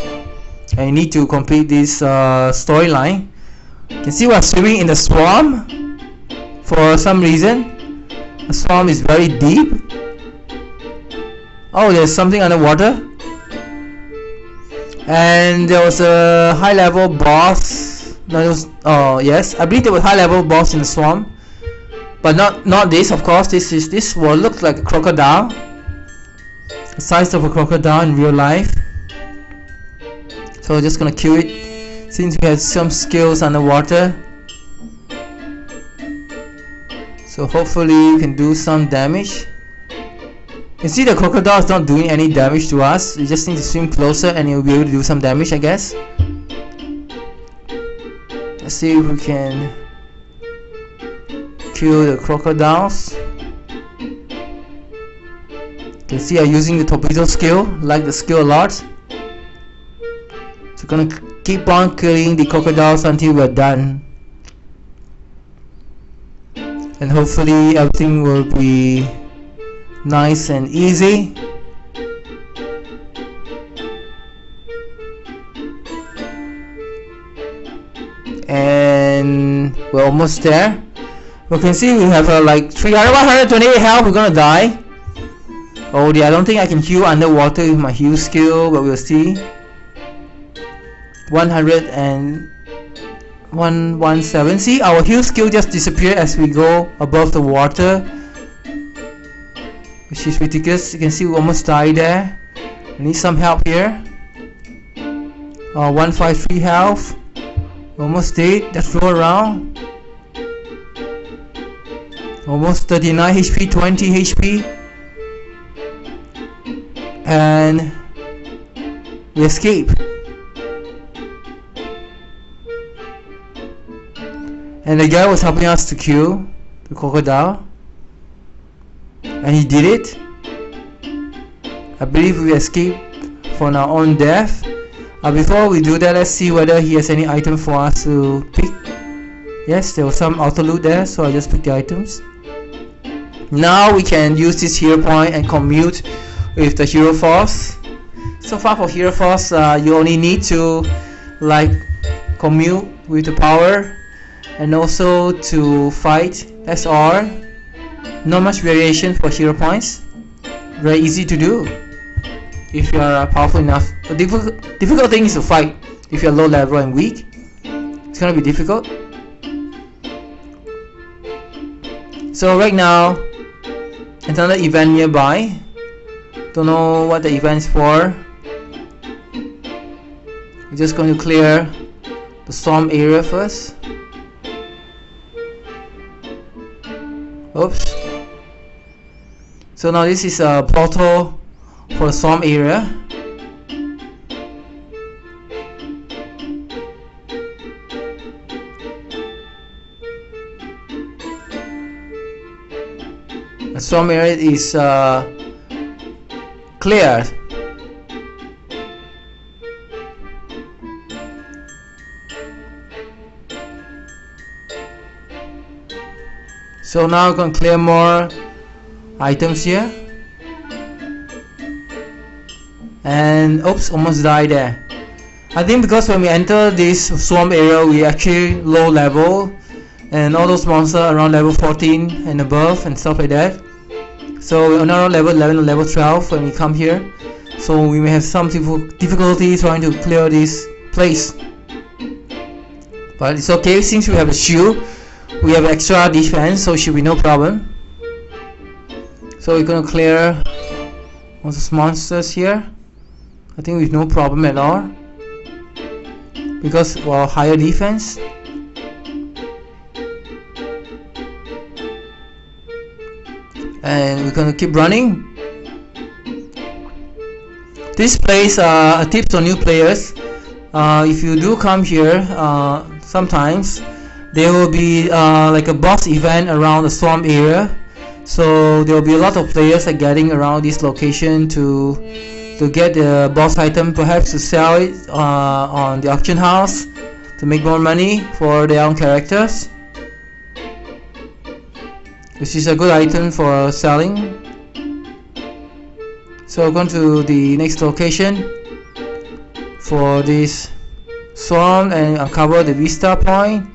and you need to complete this storyline. You can see we're swimming in the swamp for some reason. The swamp is very deep. Oh, there's something underwater. And there was a high level boss. No, there was, oh yes, I believe there was a high level boss in the swamp. But not this, of course. This will look like a crocodile. The size of a crocodile in real life. So we're just gonna kill it since we have some skills underwater. So hopefully we can do some damage. You see the crocodile is not doing any damage to us. We just need to swim closer and it will be able to do some damage, I guess. Let's see if we can kill the crocodiles. You can see I'm using the torpedo skill, like the skill a lot. So we're gonna keep on killing the crocodiles until we're done. and hopefully everything will be nice and easy. And we're almost there. We can see we have like 128 health. We're gonna die. Oh dear, I don't think I can heal underwater with my heal skill, but we'll see. 117. See, our heal skill just disappeared as we go above the water, which is ridiculous. You can see we almost died there. I need some help here. 153 health. Almost dead. Let's roll around. Almost 39 HP, 20 HP. And we escape. And the guy was helping us to kill the crocodile, and he did it. I believe we escaped from our own death. Before we do that, let's see whether he has any item for us to pick. Yes, there was some auto loot there, so I just picked the items. Now we can use this hero point and commute with the hero force. So far for hero force, you only need to like commute with the power and also to fight. That's all. Not much variation for hero points. Very easy to do if you are powerful enough. The difficult thing is to fight. If you are low level and weak, it's gonna be difficult. So right now, another event nearby. Don't know what the event is for. We're just going to clear the storm area first. Oops. So now this is a portal for the storm area. The storm area is cleared. So now we're going to clear more items here. And oops, almost died there. I think because when we enter this swarm area, we actually low level, and all those monsters around level 14 and above and stuff like that. So we're around level 11 or level 12 when we come here. So we may have some difficulty trying to clear this place. But it's okay, since we have a shield, we have extra defense, so it should be no problem. So we're gonna clear all those monsters here. I think with no problem at all, because well, higher defense. And we're gonna keep running. This place, a tip for new players. If you do come here, sometimes there will be like a boss event around the storm area. So there will be a lot of players are getting around this location to get the boss item, perhaps to sell it on the auction house to make more money for their own characters. This is a good item for selling. So we're going to the next location for this swarm and uncover the Vista point.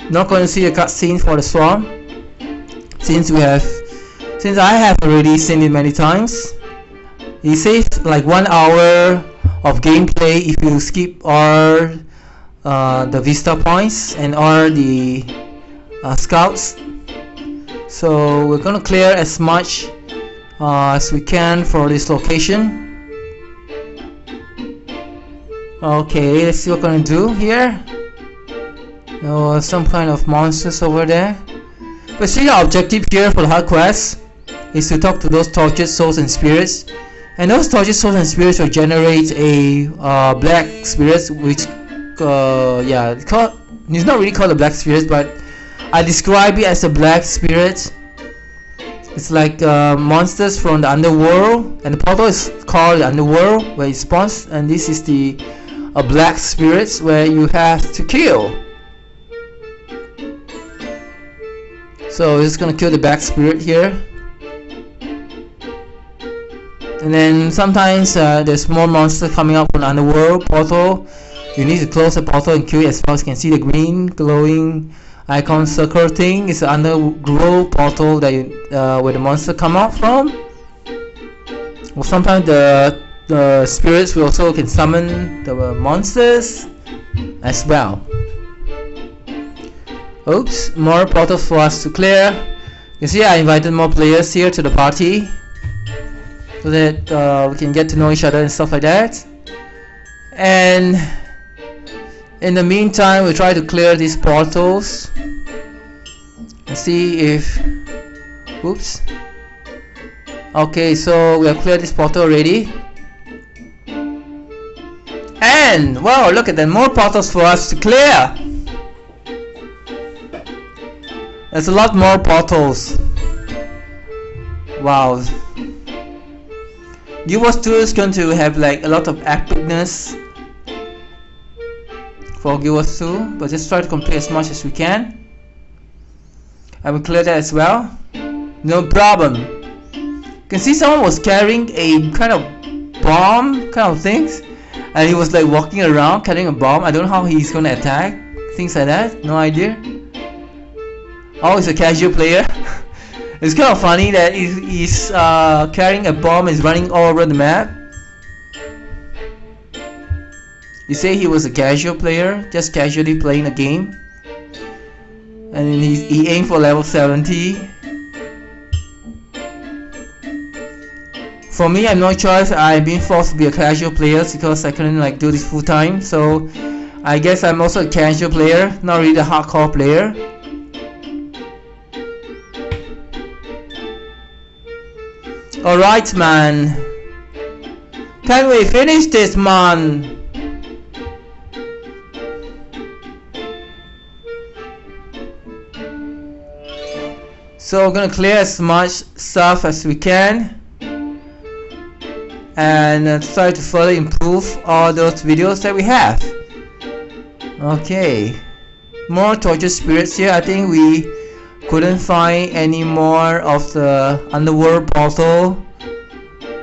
Not going to see a cutscene for the swarm, since I have already seen it many times. It saves like 1 hour of gameplay if you skip all the Vista points and all the scouts. So we're gonna clear as much as we can for this location. Okay, let's see what we're gonna do here. Some kind of monsters over there. But see, the objective here for the hard quest is to talk to those tortured souls and spirits, and those tortured souls and spirits will generate a black spirits, which it's not really called a black spirit, but I describe it as a black spirit. It's like monsters from the underworld, and the portal is called the underworld where it spawns, and this is the black spirits where you have to kill. So we're just gonna kill the back spirit here. And then sometimes there's more monsters coming up from the underworld portal. You need to close the portal and kill it as well. As you can see the green glowing icon circle thing is the underworld portal that where the monster come out from. Well, sometimes the spirits will also can summon the monsters as well. Oops, more portals for us to clear. You see I invited more players here to the party, so that we can get to know each other and stuff like that. And in the meantime, we'll try to clear these portals and see if... Oops. Okay, so we have cleared this portal already. And wow, look at that, more portals for us to clear. There's a lot more portals. Wow. Guild Wars 2 is going to have like a lot of epicness for Guild Wars 2, but just try to complete as much as we can. I will clear that as well. No problem. You can see someone was carrying a kind of bomb kind of things, and he was like walking around carrying a bomb. I don't know how he's gonna attack, things like that. No idea. Oh, he's a casual player. It's kind of funny that he's carrying a bomb and is running all over the map. You say he was a casual player, just casually playing the game, and then he aimed for level 70. For me, I have no choice. I'm being forced to be a casual player because I couldn't like do this full time. So I guess I'm also a casual player, not really a hardcore player. Alright, man. Can we finish this, man? So we're gonna clear as much stuff as we can, and try to further improve all those videos that we have. Okay, more torture spirits here. I think we couldn't find any more of the underworld portal.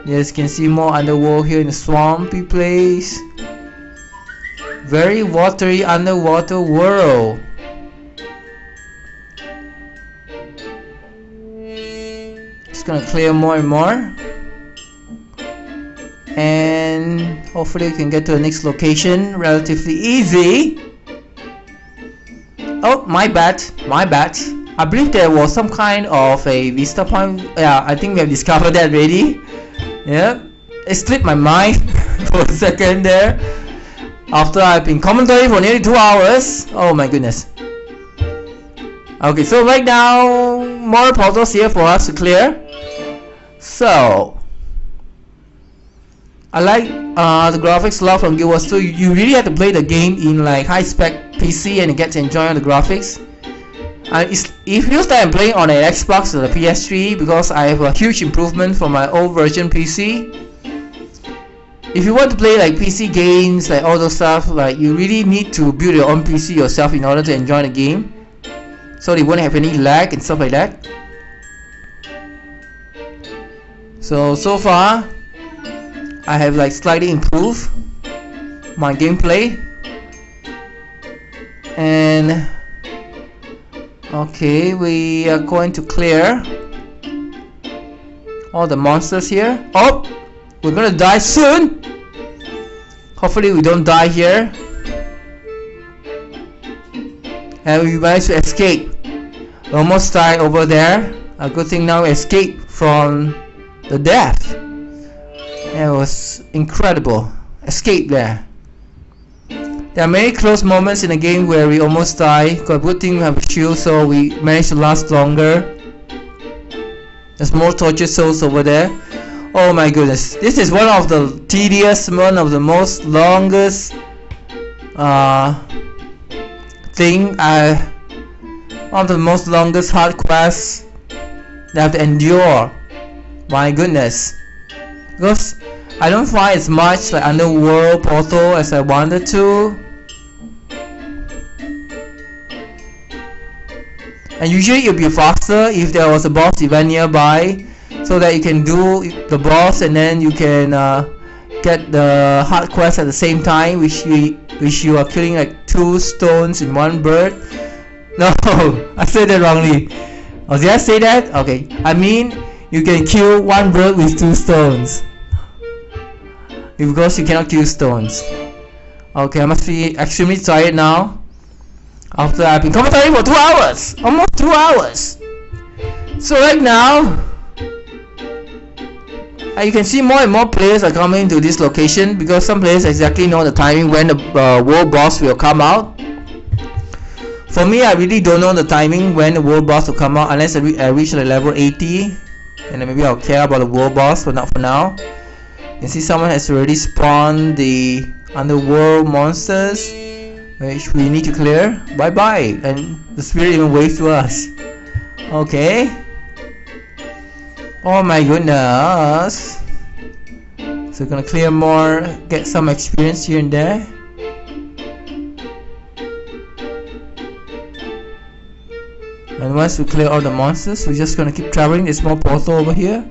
Yes, you can see more underworld here in the swampy place. Very watery underwater world. Just gonna clear more and more, and hopefully we can get to the next location relatively easy. Oh, my bad. I believe there was some kind of a vista point. Yeah, I think we have discovered that already. Yeah, it slipped my mind for a second there. After I've been commentating for nearly 2 hours. Oh my goodness. Okay, so right now, more portals here for us to clear. So, I like the graphics a lot from Guild Wars 2. You really have to play the game in like high spec PC and get to enjoy the graphics. It feels like I'm playing on an Xbox or the PS3 because I have a huge improvement from my old version PC. If you want to play like PC games, like all those stuff, like you really need to build your own PC yourself in order to enjoy the game, so they won't have any lag and stuff like that. So far I have like slightly improved my gameplay. And okay, we are going to clear all the monsters here. Oh, we're gonna die soon. Hopefully we don't die here, and we managed to escape. We almost died over there. A good thing now we escaped from the death. It was incredible escape there. There are many close moments in the game where we almost die. Got a good thing we have a shield, so we managed to last longer. There's more torture souls over there. Oh my goodness, this is one of the tedious, one of the most longest one of the most longest hard quests that I have to endure. My goodness, because I don't find as much like underworld portal as I wanted to. and usually it'll be faster if there was a boss event nearby, so that you can do the boss and then you can get the hard quest at the same time, which you are killing like 2 stones in 1 bird. No, I said that wrongly. Oh, did I say that? Okay, I mean you can kill 1 bird with 2 stones, because you cannot kill stones. Okay, I must be extremely tired now after I've been commentating for 2 hours, almost 2 hours. So right now, you can see more and more players are coming to this location, because some players exactly know the timing when the world boss will come out. For me, I really don't know the timing when the world boss will come out, unless I reach the level 80, and then maybe I'll care about the world boss, but not for now. You can see someone has already spawned the underworld monsters, which we need to clear. Bye bye, and the spirit even waved to us. Okay. Oh my goodness. So we're gonna clear more, get some experience here and there. And once we clear all the monsters, we're just gonna keep traveling. There's more portal over here.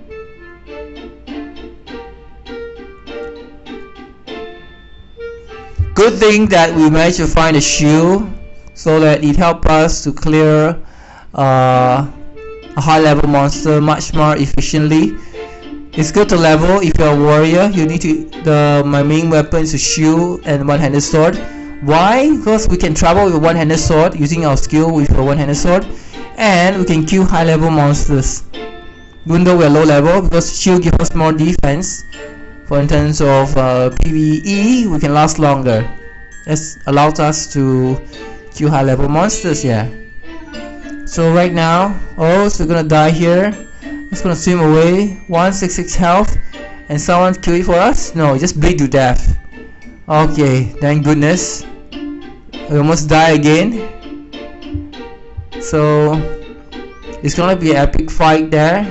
Good thing that we managed to find a shield, so that it helps us to clear a high level monster much more efficiently. It's good to level. If you're a warrior, you need to my main weapon is a shield and one-handed sword. Why? Because we can travel with a one-handed sword using our skill with a one-handed sword, and we can kill high level monsters even though we're low level, because shield gives us more defense. For in terms of PvE, we can last longer. This allows us to kill high level monsters. Yeah. So right now, so we're gonna die here. It's gonna swim away. 166 health, and someone kill it for us? No, just bleed to death. Okay, thank goodness. We almost die again. So it's gonna be an epic fight there.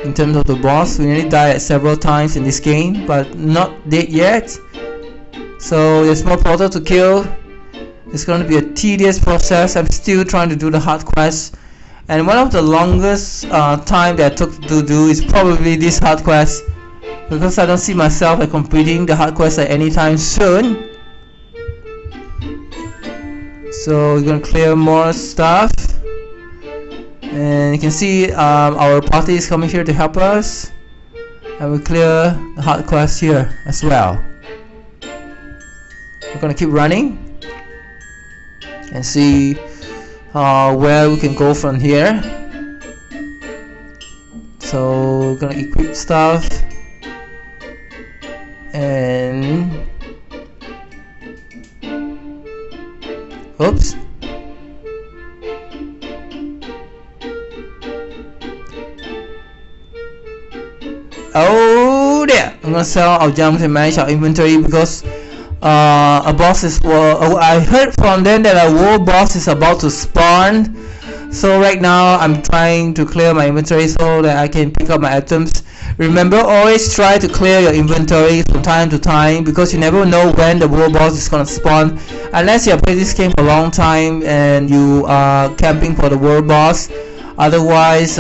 In terms of the boss, we nearly died several times in this game, but not dead yet. So there's more portal to kill. It's going to be a tedious process. I'm still trying to do the hard quest, and one of the longest time that I took to do is probably this hard quest, because I don't see myself like completing the hard quest at any time soon. So we're going to clear more stuff, and you can see our party is coming here to help us, and we clear the hard quest here as well. We're going to keep running and see where we can go from here. So we're gonna equip stuff, and oops, oh there, I'm gonna sell our gems and manage our inventory, because a boss is I heard from them that a world boss is about to spawn. So right now I'm trying to clear my inventory so that I can pick up my items. Remember, always try to clear your inventory from time to time, because you never know when the world boss is gonna spawn, unless you have played this game for a long time and you are camping for the world boss. Otherwise,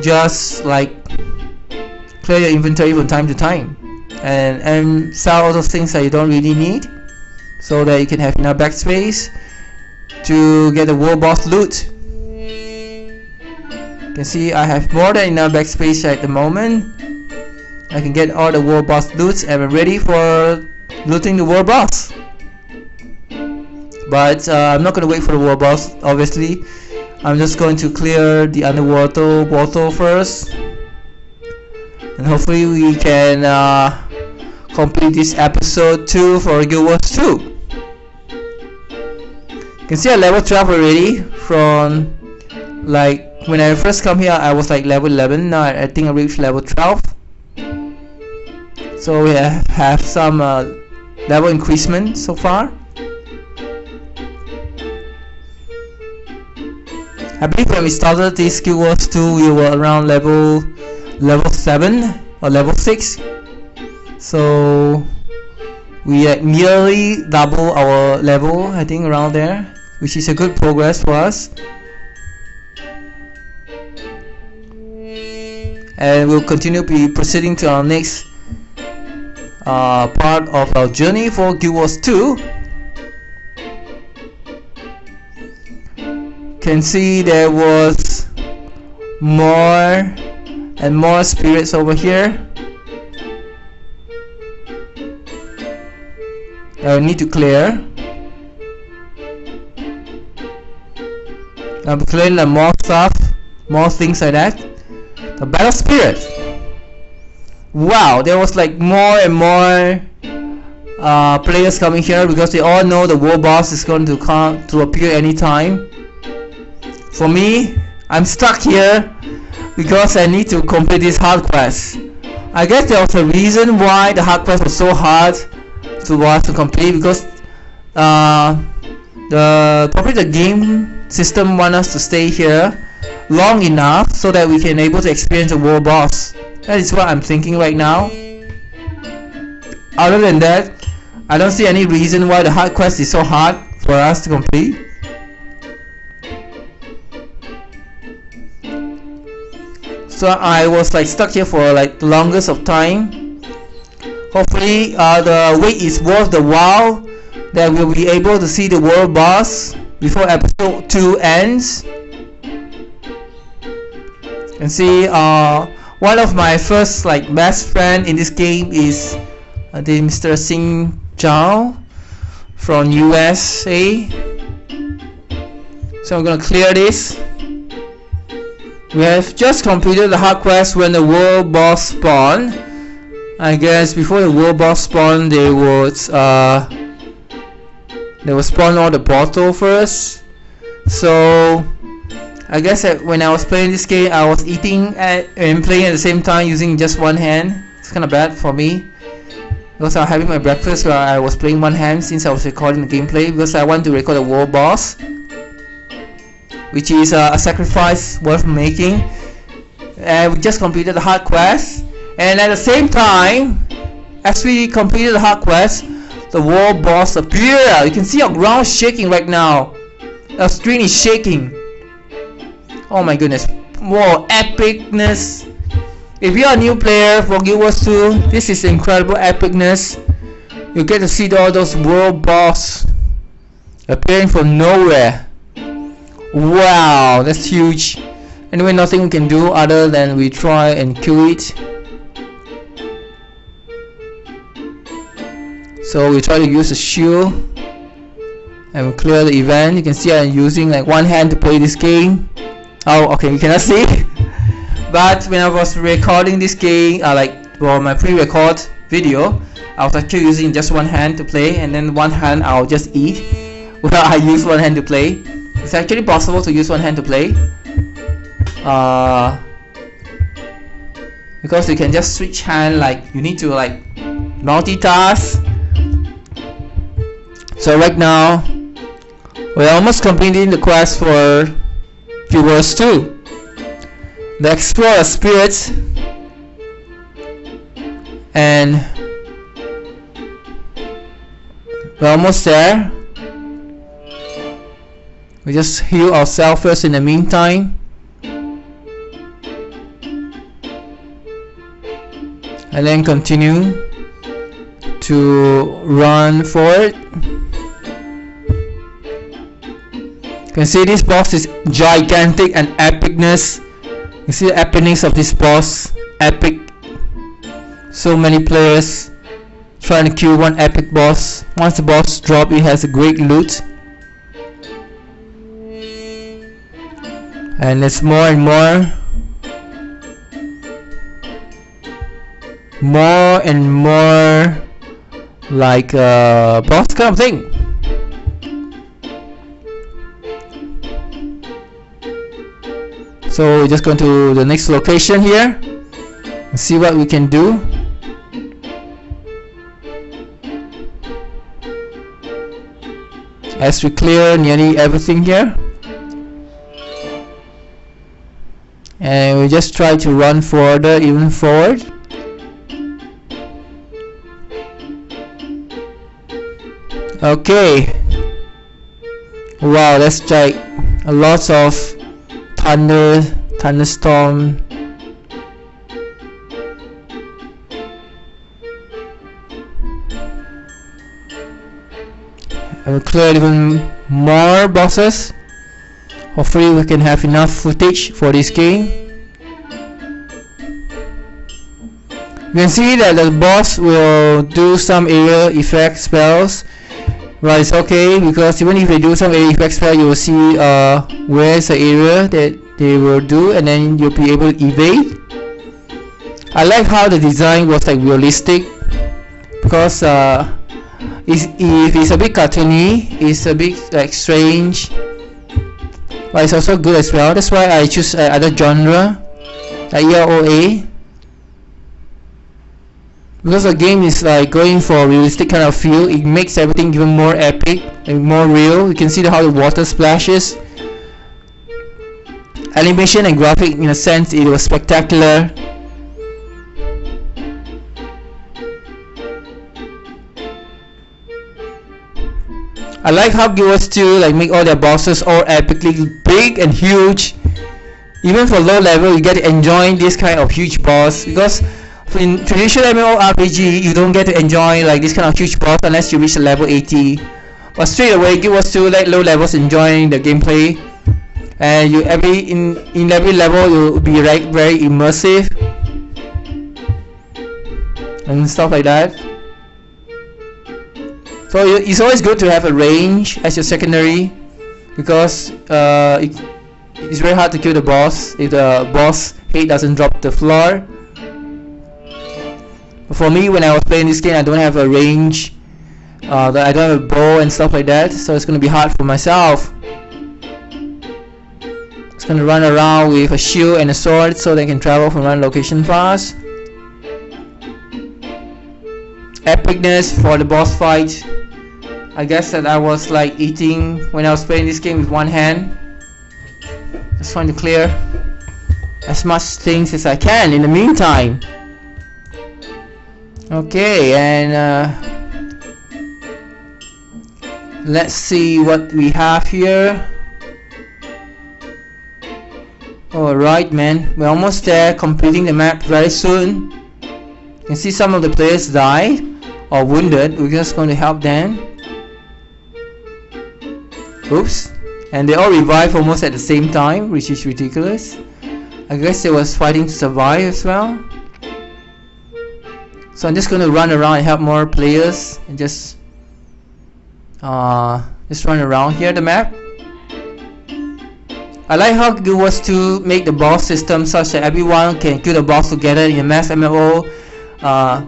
just like clear your inventory from time to time, and sell all those things that you don't really need, so that you can have enough backspace to get the world boss loot. You can see I have more than enough backspace at the moment. I can get all the world boss loots, and I'm ready for looting the world boss. But I'm not going to wait for the world boss, obviously. I'm just going to clear the underwater portal first, and hopefully we can complete this episode 2 for Guild Wars 2. You can see I level 12 already. From like when I first come here, I was like level 11. Now I think I reached level 12. So we have some level increasement so far. I believe when we started this Guild Wars 2, we were around level 7 or level 6. So We nearly double our level, I think, around there, which is a good progress for us. And we'll continue be proceeding to our next part of our journey for Guild Wars 2. Can see there was more and more spirits over here. I need to clear. I'm clearing more stuff, more things like that. The battle spirit. Wow, there was like more and more players coming here because they all know the world boss is going to come to appear anytime. For me, I'm stuck here because I need to complete this hard quest. I guess there was a reason why the hard quest was so hard to us to complete, because probably the game system want us to stay here long enough so that we can able to experience the world boss. That is what I'm thinking right now. Other than that, I don't see any reason why the hard quest is so hard for us to complete. So I was like stuck here for like the longest of time. Hopefully the wait is worth the while, that we'll be able to see the world boss before episode 2 ends. And see, one of my first like best friend in this game is the Mr. Singh Zhao from USA. So I'm gonna clear this. We have just completed the hard quest when the world boss spawned. I guess before the world boss spawned, they would spawn all the portal first. So I guess that when I was playing this game, I was eating and playing at the same time using just one hand. It's kind of bad for me because I was having my breakfast while I was playing one hand, since I was recording the gameplay, because I want to record the world boss, which is a sacrifice worth making. And we just completed the hard quest, and at the same time as we completed the hard quest, the world boss appeared. You can see our ground shaking right now. Our screen is shaking. Oh my goodness. Whoa, epicness. If you're a new player for Guild Wars 2, this is incredible epicness. You get to see all those world boss appearing from nowhere. Wow, that's huge. Anyway, nothing we can do other than we try and kill it. So we try to use a shield and we clear the event. You can see I'm using like one hand to play this game. Oh, okay, you cannot see. But when I was recording this game, like for my pre-record video, I was actually using just one hand to play, and then one hand I'll just eat. Well, I use one hand to play. It's actually possible to use one hand to play, because you can just switch hand, like you need to like multitask. So right now we're almost completing the quest for Guild Wars 2, the Explorer Spirits, and we're almost there. We just heal ourselves first in the meantime, and then continue to run forward. You can see this boss is gigantic and epicness. You see the epicness of this boss, epic. So many players trying to kill one epic boss. Once the boss drops, it has a great loot. And it's more and more like a boss kind of thing. So we're just going to the next location here and see what we can do. As we clear nearly everything here, and we just try to run further, even forward. Okay. Wow, that's like a lot of thunderstorm. I will clear even more bosses. Hopefully we can have enough footage for this game. You can see that the boss will do some area effect spells. Right, it's okay, because even if they do some area effect spell, you will see where's the area that they will do, and then you'll be able to evade. I like how the design was like realistic, because if it's a bit cartoony, it's a bit like strange, but it's also good as well. That's why I choose other genre like EROA, because the game is like going for a realistic kind of feel. It makes everything even more epic and more real. You can see how the water splashes. Animation and graphic, in a sense, it was spectacular. I like how Guild Wars 2 like make all their bosses all epically big and huge. Even for low level, you get to enjoy this kind of huge boss, because in traditional MMORPG you don't get to enjoy like this kind of huge boss unless you reach the level 80. But straight away, Guild Wars 2 let low levels enjoying the gameplay, and you in every level you'll be like very immersive and stuff like that. So it's always good to have a range as your secondary, because it's very hard to kill the boss if the boss head doesn't drop the floor. But for me, when I was playing this game, I don't have a range, I don't have a bow and stuff like that, so it's going to be hard for myself. It's going to run around with a shield and a sword so they can travel from one location fast. Epicness for the boss fight. I guess that I was like eating when I was playing this game with one hand. Just trying to clear as much things as I can in the meantime. Okay, and let's see what we have here. Alright, man, we're almost there, completing the map very soon. You can see some of the players died or wounded. We're just going to help them. Oops. And they all revive almost at the same time, which is ridiculous. I guess they was fighting to survive as well. So I'm just going to run around and help more players and just run around here the map. I like how Guild Wars 2 make the boss system such that everyone can kill the boss together in a mass MMO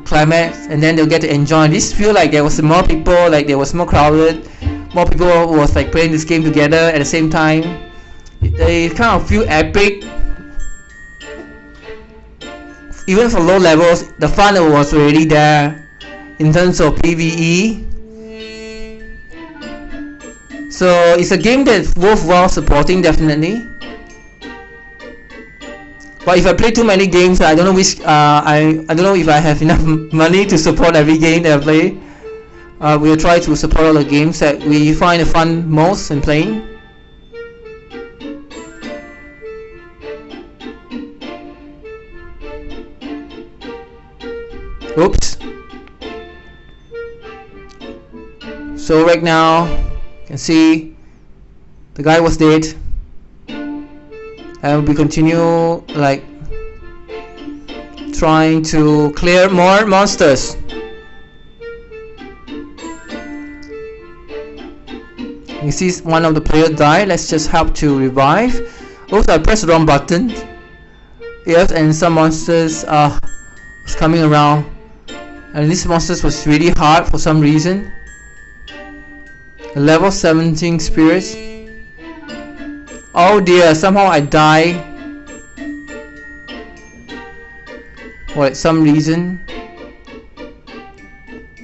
climax, and then they'll get to enjoy. This feel like there was more people, like there was more crowded, more people was like playing this game together at the same time. They kind of feel epic. Even for low levels, the fun was already there in terms of PvE. So it's a game that's worthwhile supporting, definitely. But if I play too many games, I don't know which I don't know if I have enough money to support every game that I play. We'll try to support all the games that we find the fun most in playing. Oops. So right now, you can see the guy was dead, and we continue like trying to clear more monsters. You see one of the players died. Let's just help to revive. Oops, I pressed the wrong button. Yes, and some monsters was coming around, and this monsters was really hard for some reason. Level 17 spirits. Oh dear, somehow I die for some reason.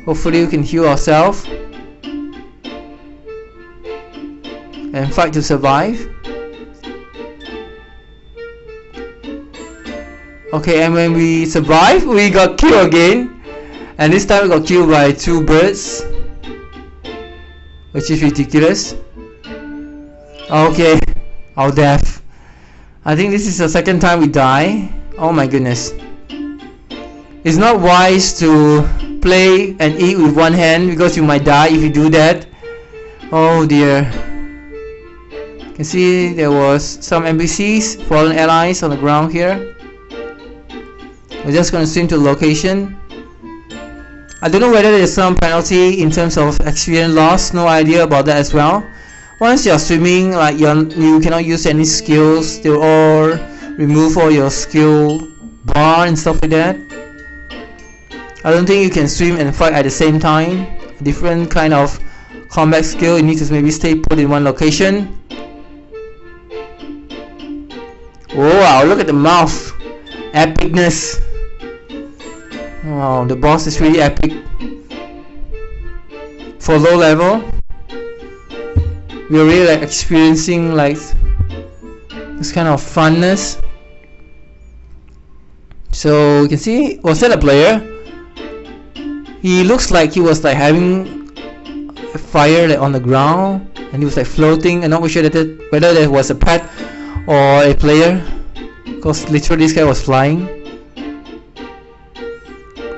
Hopefully we can heal ourselves and fight to survive. Okay, and when we survive, we got killed again, and this time we got killed by two birds. which is ridiculous. Okay, our death. I think this is the second time we die. Oh my goodness. It's not wise to play and eat with one hand because you might die if you do that. Oh dear. You can see there was some NPCs, fallen allies on the ground here. We're just going to swim to the location. I don't know whether there's some penalty in terms of experience loss. No idea about that as well. Once you're swimming, like you cannot use any skills. They'll all remove all your skill bar and stuff like that. I don't think you can swim and fight at the same time. Different kind of combat skill. You need to maybe stay put in one location. Wow, look at the mouth. Epicness. Wow, the boss is really epic. For low level, we're really like experiencing like this kind of funness. So you can see, was that a player? He looks like he was like having a fire like on the ground, and he was like floating. I'm not sure whether there was a pet or a player, because literally this guy was flying.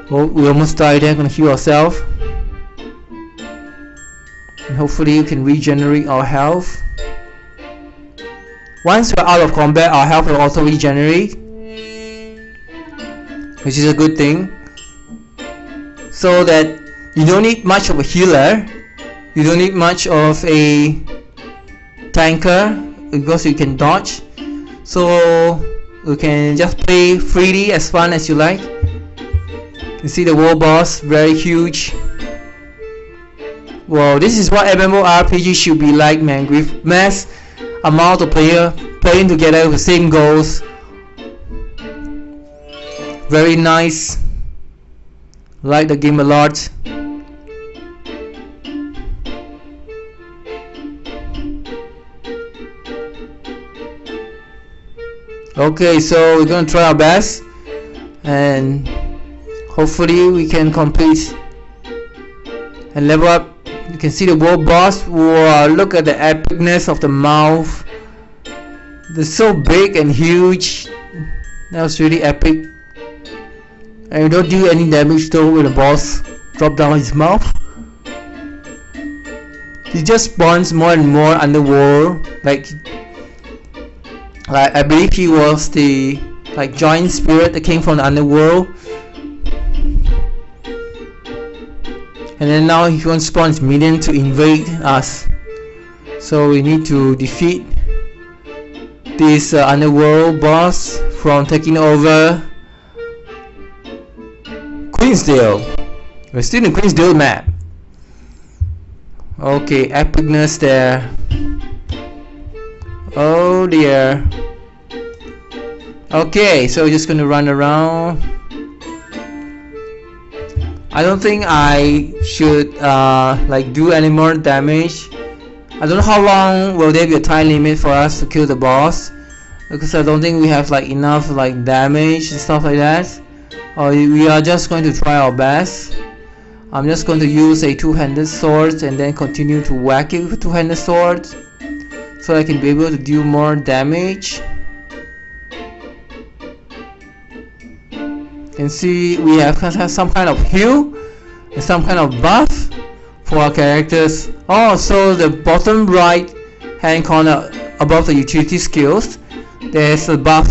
Oh, we almost died there. Gonna heal ourselves, and hopefully we can regenerate our health. Once we're out of combat, our health will auto regenerate, which is a good thing. So that you don't need much of a healer, you don't need much of a tanker, because you can dodge. So you can just play freely, as fun as you like. You can see the world boss, very huge. Wow, this is what MMORPG should be like, man, with mass amount of player playing together with the same goals. Very nice. Like the game a lot. Okay, so we're gonna try our best, and hopefully we can complete and level up. You can see the world boss. Wow, look at the epicness of the mouth. They're so big and huge. That was really epic. And you don't do any damage though when the boss drop down his mouth. He just spawns more and more underworld. Like I believe he was the giant spirit that came from the underworld. And then now he wants to spawn his minion to invade us. So we need to defeat this underworld boss from taking over Queensdale. We're still in Queensdale map. Okay, epicness there. Oh dear. Okay, so we're just gonna run around. I don't think I should do any more damage. I don't know how long will there be a time limit for us to kill the boss, because I don't think we have enough damage and stuff like that. We are just going to try our best. I'm just going to use a two-handed sword and then continue to whack it with a two-handed sword, so I can be able to do more damage. You can see we have some kind of heal and some kind of buff for our characters. Oh, so the bottom right hand corner above the utility skills, there's a buff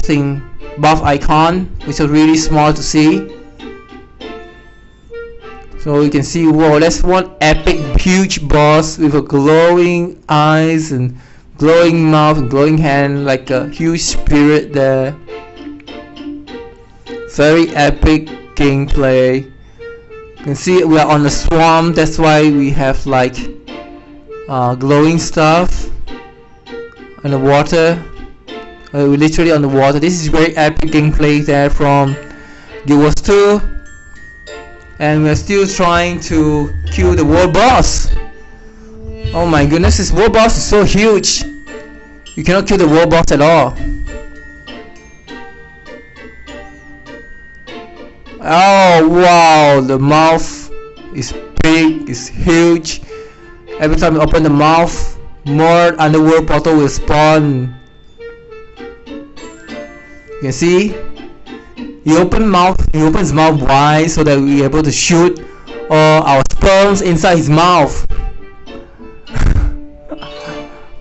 icon, which is really small to see. So you can see, wow, that's one epic huge boss with a glowing eyes and glowing mouth and glowing hand, like a huge spirit there. Very epic gameplay. You can see we are on the swamp, that's why we have glowing stuff. And the water, we're literally on the water. This is very epic gameplay there from Guild Wars 2. And we're still trying to kill the world boss. Oh my goodness, this world boss is so huge. You cannot kill the world boss at all. Oh wow, the mouth is big, it's huge. Every time you open the mouth, more underworld portal will spawn. You can see he opens his mouth wide so that we're able to shoot all our sperms inside his mouth.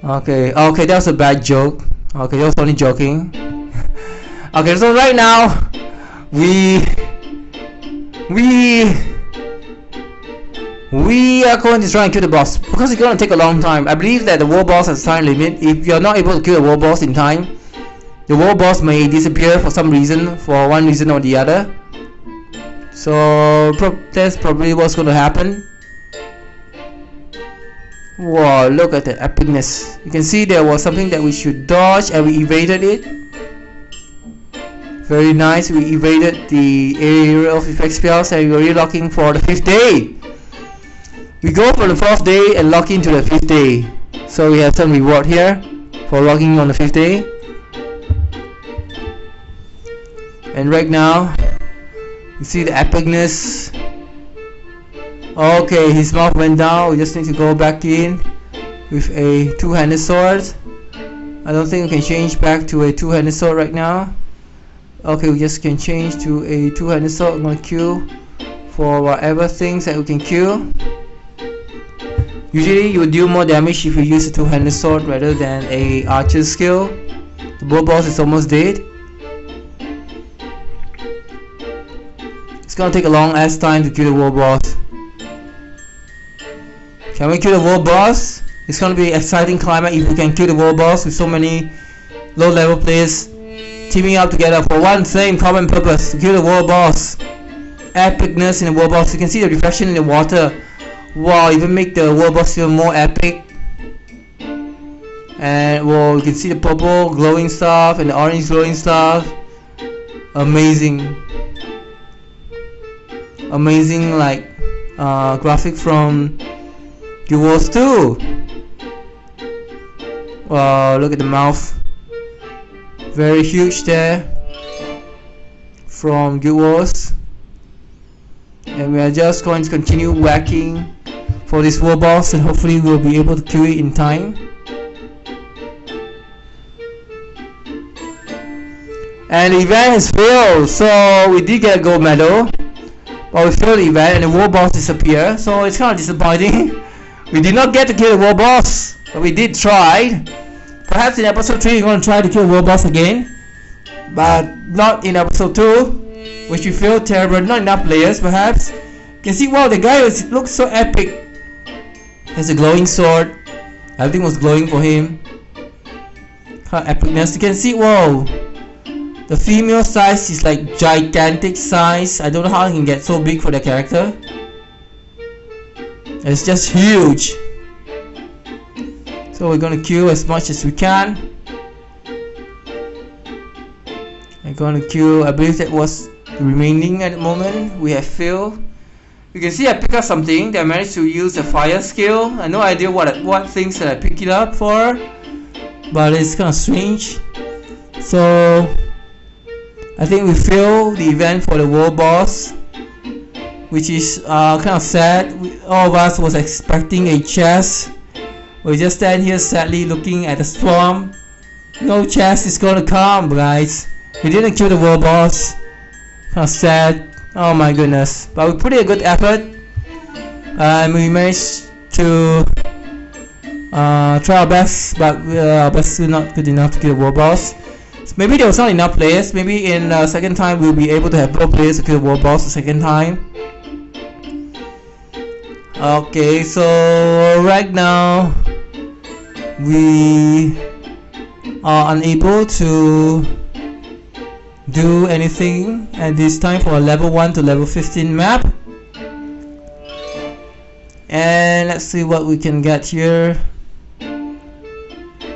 Okay, that was a bad joke. Okay, that was only joking. Okay, so right now we are going to try and kill the boss because it's going to take a long time. I believe that the world boss has a time limit. If you're not able to kill the world boss in time, the world boss may disappear for some reason, for one reason or the other. So that's probably what's going to happen. Wow, look at the epicness. You can see there was something that we should dodge and we evaded it. Very nice, we evaded the area of effect spells and we're relocking for the 5th day. We go for the 4th day and lock into the 5th day. So we have some reward here for locking on the 5th day. And right now, you see the epicness. Okay, his mouth went down. We just need to go back in with a two-handed sword. I don't think we can change back to a two-handed sword right now. Okay, we just can change to a two-handed sword. I'm gonna queue for whatever things that we can queue. Usually you will do more damage if you use a two-handed sword rather than a archer skill. The world boss is almost dead. It's gonna take a long ass time to kill the world boss. Can we kill the world boss? It's gonna be an exciting climax if we can kill the world boss with so many low level players teaming up together for one same common purpose, to kill the world boss. Epicness in the world boss. You can see the reflection in the water. Wow, even make the world boss feel more epic. And well, you can see the purple glowing stuff and the orange glowing stuff. Amazing. Amazing, like graphic from Guild Wars 2. Wow, look at the mouth. Very huge there from Guild Wars. And we are just going to continue whacking for this world boss and hopefully we'll be able to kill it in time. And the event has failed, so we did get a gold medal. But we failed the event and the world boss disappeared, so it's kind of disappointing. We did not get to kill the world boss, but we did try. Perhaps in episode 3 we're going to try to kill the world boss again. But not in episode 2, which we failed terrible. Not enough players perhaps. You can see, wow, the guy looks so epic. Has a glowing sword. Everything was glowing for him. Kind of epicness. You can see, whoa. The female size is like gigantic size. I don't know how he can get so big for the character. It's just huge. So we're gonna queue as much as we can. I'm gonna queue. I believe that was the remaining at the moment. We have failed. You can see I pick up something that I managed to use a fire skill. I have no idea what things that I pick it up for, but it's kind of strange. So I think we failed the event for the world boss, which is kind of sad. All of us was expecting a chest. We just stand here sadly looking at the storm. No chest is gonna come, guys. We didn't kill the world boss. Kind of sad. Oh my goodness. But we put in a good effort. And we managed to try our best, but our best is not good enough to kill the world boss. So maybe there was not enough players. Maybe in the second time we'll be able to have more players to kill the world boss the second time. Okay, so right now we are unable to do anything at this time for a level 1 to level 15 map. And let's see what we can get here.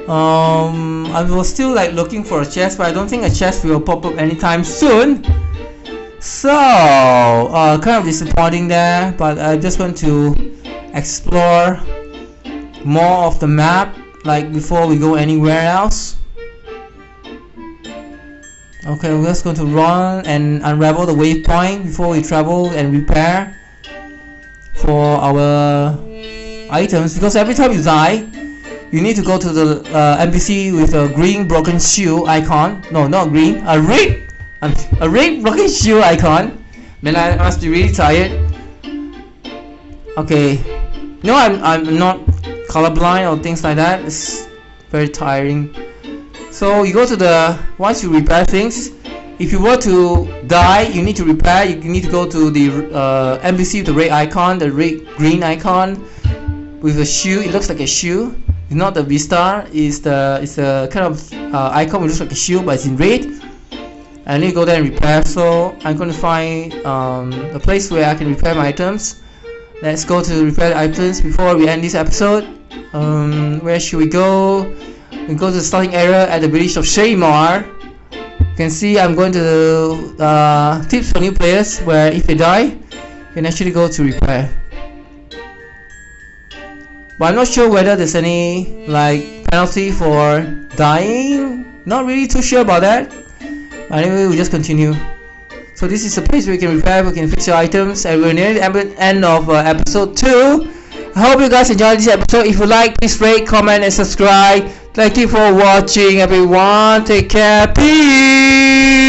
I was still like looking for a chest, but I don't think a chest will pop up anytime soon. So kind of disappointing there, but I just want to explore more of the map like before we go anywhere else. Okay, we're just going to run and unravel the waypoint before we travel and repair for our items, because every time you die, you need to go to the NPC with a green broken shoe icon. No, not green, a red broken shoe icon. Man, I must be really tired. Okay, no, I'm not colorblind or things like that. It's very tiring. So you go to the, once you repair things, if you were to die, you need to repair. You need to go to the NPC with the red icon, the green icon with a shoe. It looks like a shoe. It's not the Vista. It's the kind of icon which looks like a shoe, but it's in red. I need to go there and repair. So I'm going to find a place where I can repair my items. Let's go to repair the items before we end this episode. Where should we go? We go to the starting area at the village of Shaymar. You can see I'm going to tips for new players, where if they die, you can actually go to repair. But I'm not sure whether there's any like penalty for dying. Not really too sure about that. Anyway, we just continue. So this is a place where you can repair, we can fix your items, and we're near the end of episode 2. I hope you guys enjoyed this episode. If you like, please rate, comment, and subscribe. Thank you for watching, everyone. Take care. Peace.